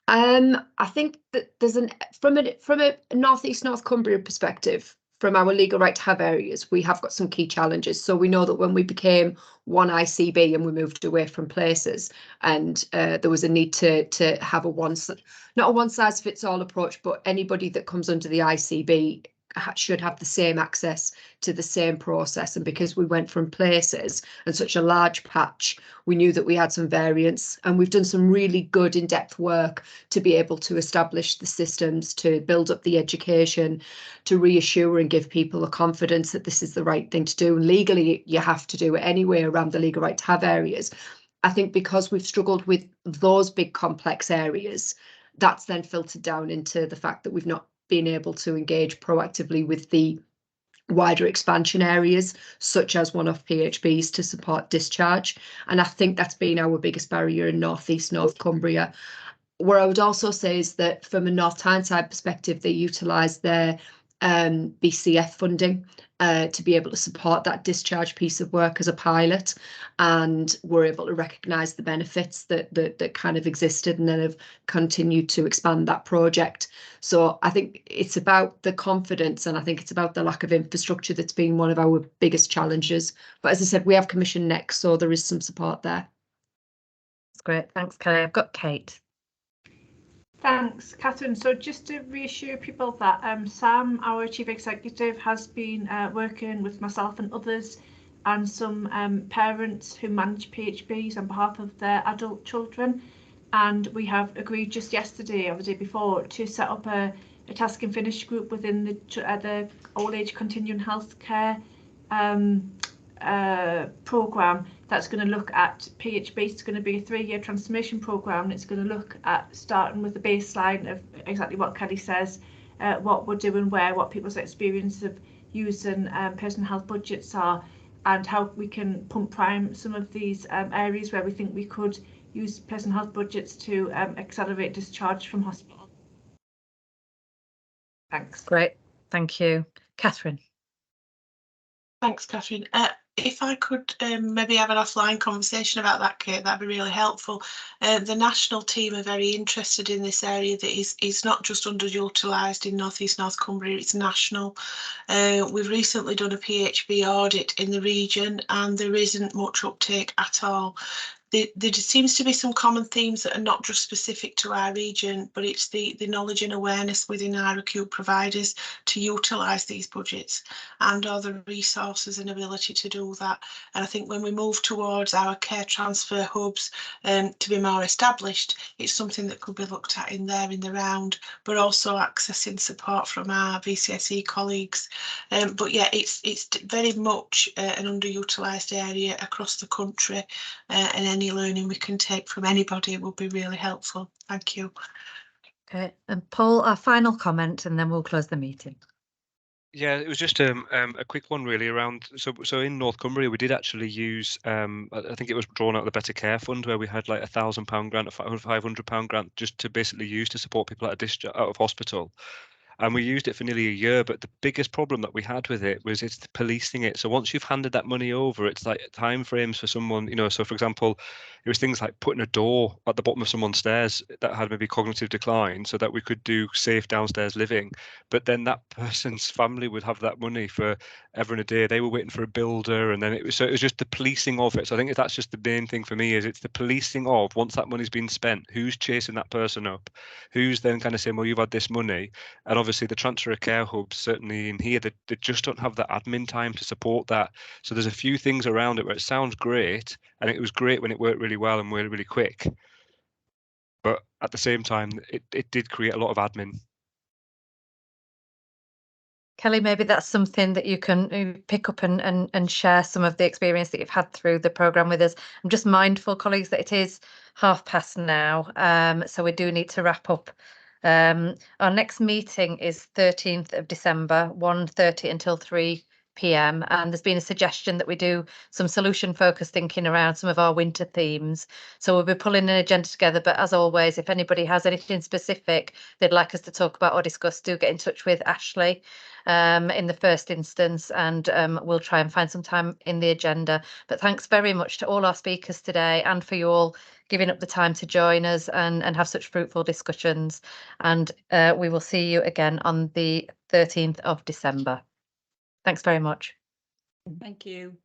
I think that there's from a North Cumbria perspective, from our legal right to have areas, we have got some key challenges. So we know that when we became one ICB and we moved away from places, and there was a need to have not a one size fits all approach, but anybody that comes under the ICB should have the same access to the same process. And because we went from places and such a large patch, we knew that we had some variance, and we've done some really good in-depth work to be able to establish the systems, to build up the education, to reassure and give people the confidence that this is the right thing to do. And legally, you have to do it anyway around the legal right to have areas. I think because we've struggled with those big complex areas, that's then filtered down into the fact that we've not been able to engage proactively with the wider expansion areas, such as one-off PHBs, to support discharge. And I think that's been our biggest barrier in North Cumbria. what I would also say is that from a North Tyneside perspective, they utilise their BCF funding to be able to support that discharge piece of work as a pilot, and we're able to recognise the benefits that kind of existed, and then have continued to expand that project. So I think it's about the confidence, and I think it's about the lack of infrastructure that's been one of our biggest challenges. But as I said, we have commission next, so there is some support there. That's great. Thanks, Kelly. I've got Kate. Thanks, Catherine. So just to reassure people that Sam, our Chief Executive, has been working with myself and others and some parents who manage PHBs on behalf of their adult children. And we have agreed just yesterday or the day before to set up a task and finish group within the old age continuing healthcare programme that's going to look at PHB. It's going to be a 3-year transformation programme, and it's going to look at starting with the baseline of exactly what Kelly says, what we're doing, what people's experience of using personal health budgets are, and how we can pump prime some of these areas where we think we could use personal health budgets to accelerate discharge from hospital. Thanks. Great. Thank you. Catherine. Thanks, Catherine. If I could maybe have an offline conversation about that, Kate, that'd be really helpful. The national team are very interested in this area that is not just underutilised in North East North Cumbria, it's national. We've recently done a PHB audit in the region, and there isn't much uptake at all. There seems to be some common themes that are not just specific to our region, but it's the knowledge and awareness within our acute providers to utilise these budgets and or the resources and ability to do that. And I think when we move towards our care transfer hubs to be more established, it's something that could be looked at in the round, but also accessing support from our VCSE colleagues. But yeah, it's very much an underutilised area across the country, and any learning we can take from anybody will be really helpful. Thank you. Okay, and Paul, our final comment, and then we'll close the meeting. Yeah, it was just a quick one really around. So in North Cumbria, we did actually use. I think it was drawn out of the Better Care Fund, where we had like £1,000 grant, a £500 grant, just to basically use to support people at a discharge out of hospital. And we used it for nearly a year, but the biggest problem that we had with it was it's policing it. So once you've handed that money over, it's like timeframes for someone, so for example, it was things like putting a door at the bottom of someone's stairs that had maybe cognitive decline so that we could do safe downstairs living. But then that person's family would have that money for ever and a day. They were waiting for a builder, and then it was just the policing of it. So I think that's just the main thing for me, is it's the policing of, once that money's been spent, who's chasing that person up, who's then kind of saying, well, you've had this money. And obviously the transfer of care hubs, certainly in here, they just don't have the admin time to support that. So there's a few things around it where it sounds great, and it was great when it worked really well and really, really quick. But at the same time, it did create a lot of admin. Kelly, maybe that's something that you can pick up and share some of the experience that you've had through the programme with us. I'm just mindful, colleagues, that it is past now, so we do need to wrap up. Our next meeting is 13th of December, 1:30 until 3 p.m. and there's been a suggestion that we do some solution focused thinking around some of our winter themes. So we'll be pulling an agenda together, but as always, if anybody has anything specific they'd like us to talk about or discuss, do get in touch with Ashley in the first instance, and we'll try and find some time in the agenda. But thanks very much to all our speakers today, and for you all giving up the time to join us and have such fruitful discussions. And we will see you again on the 13th of December. Thanks very much. Thank you.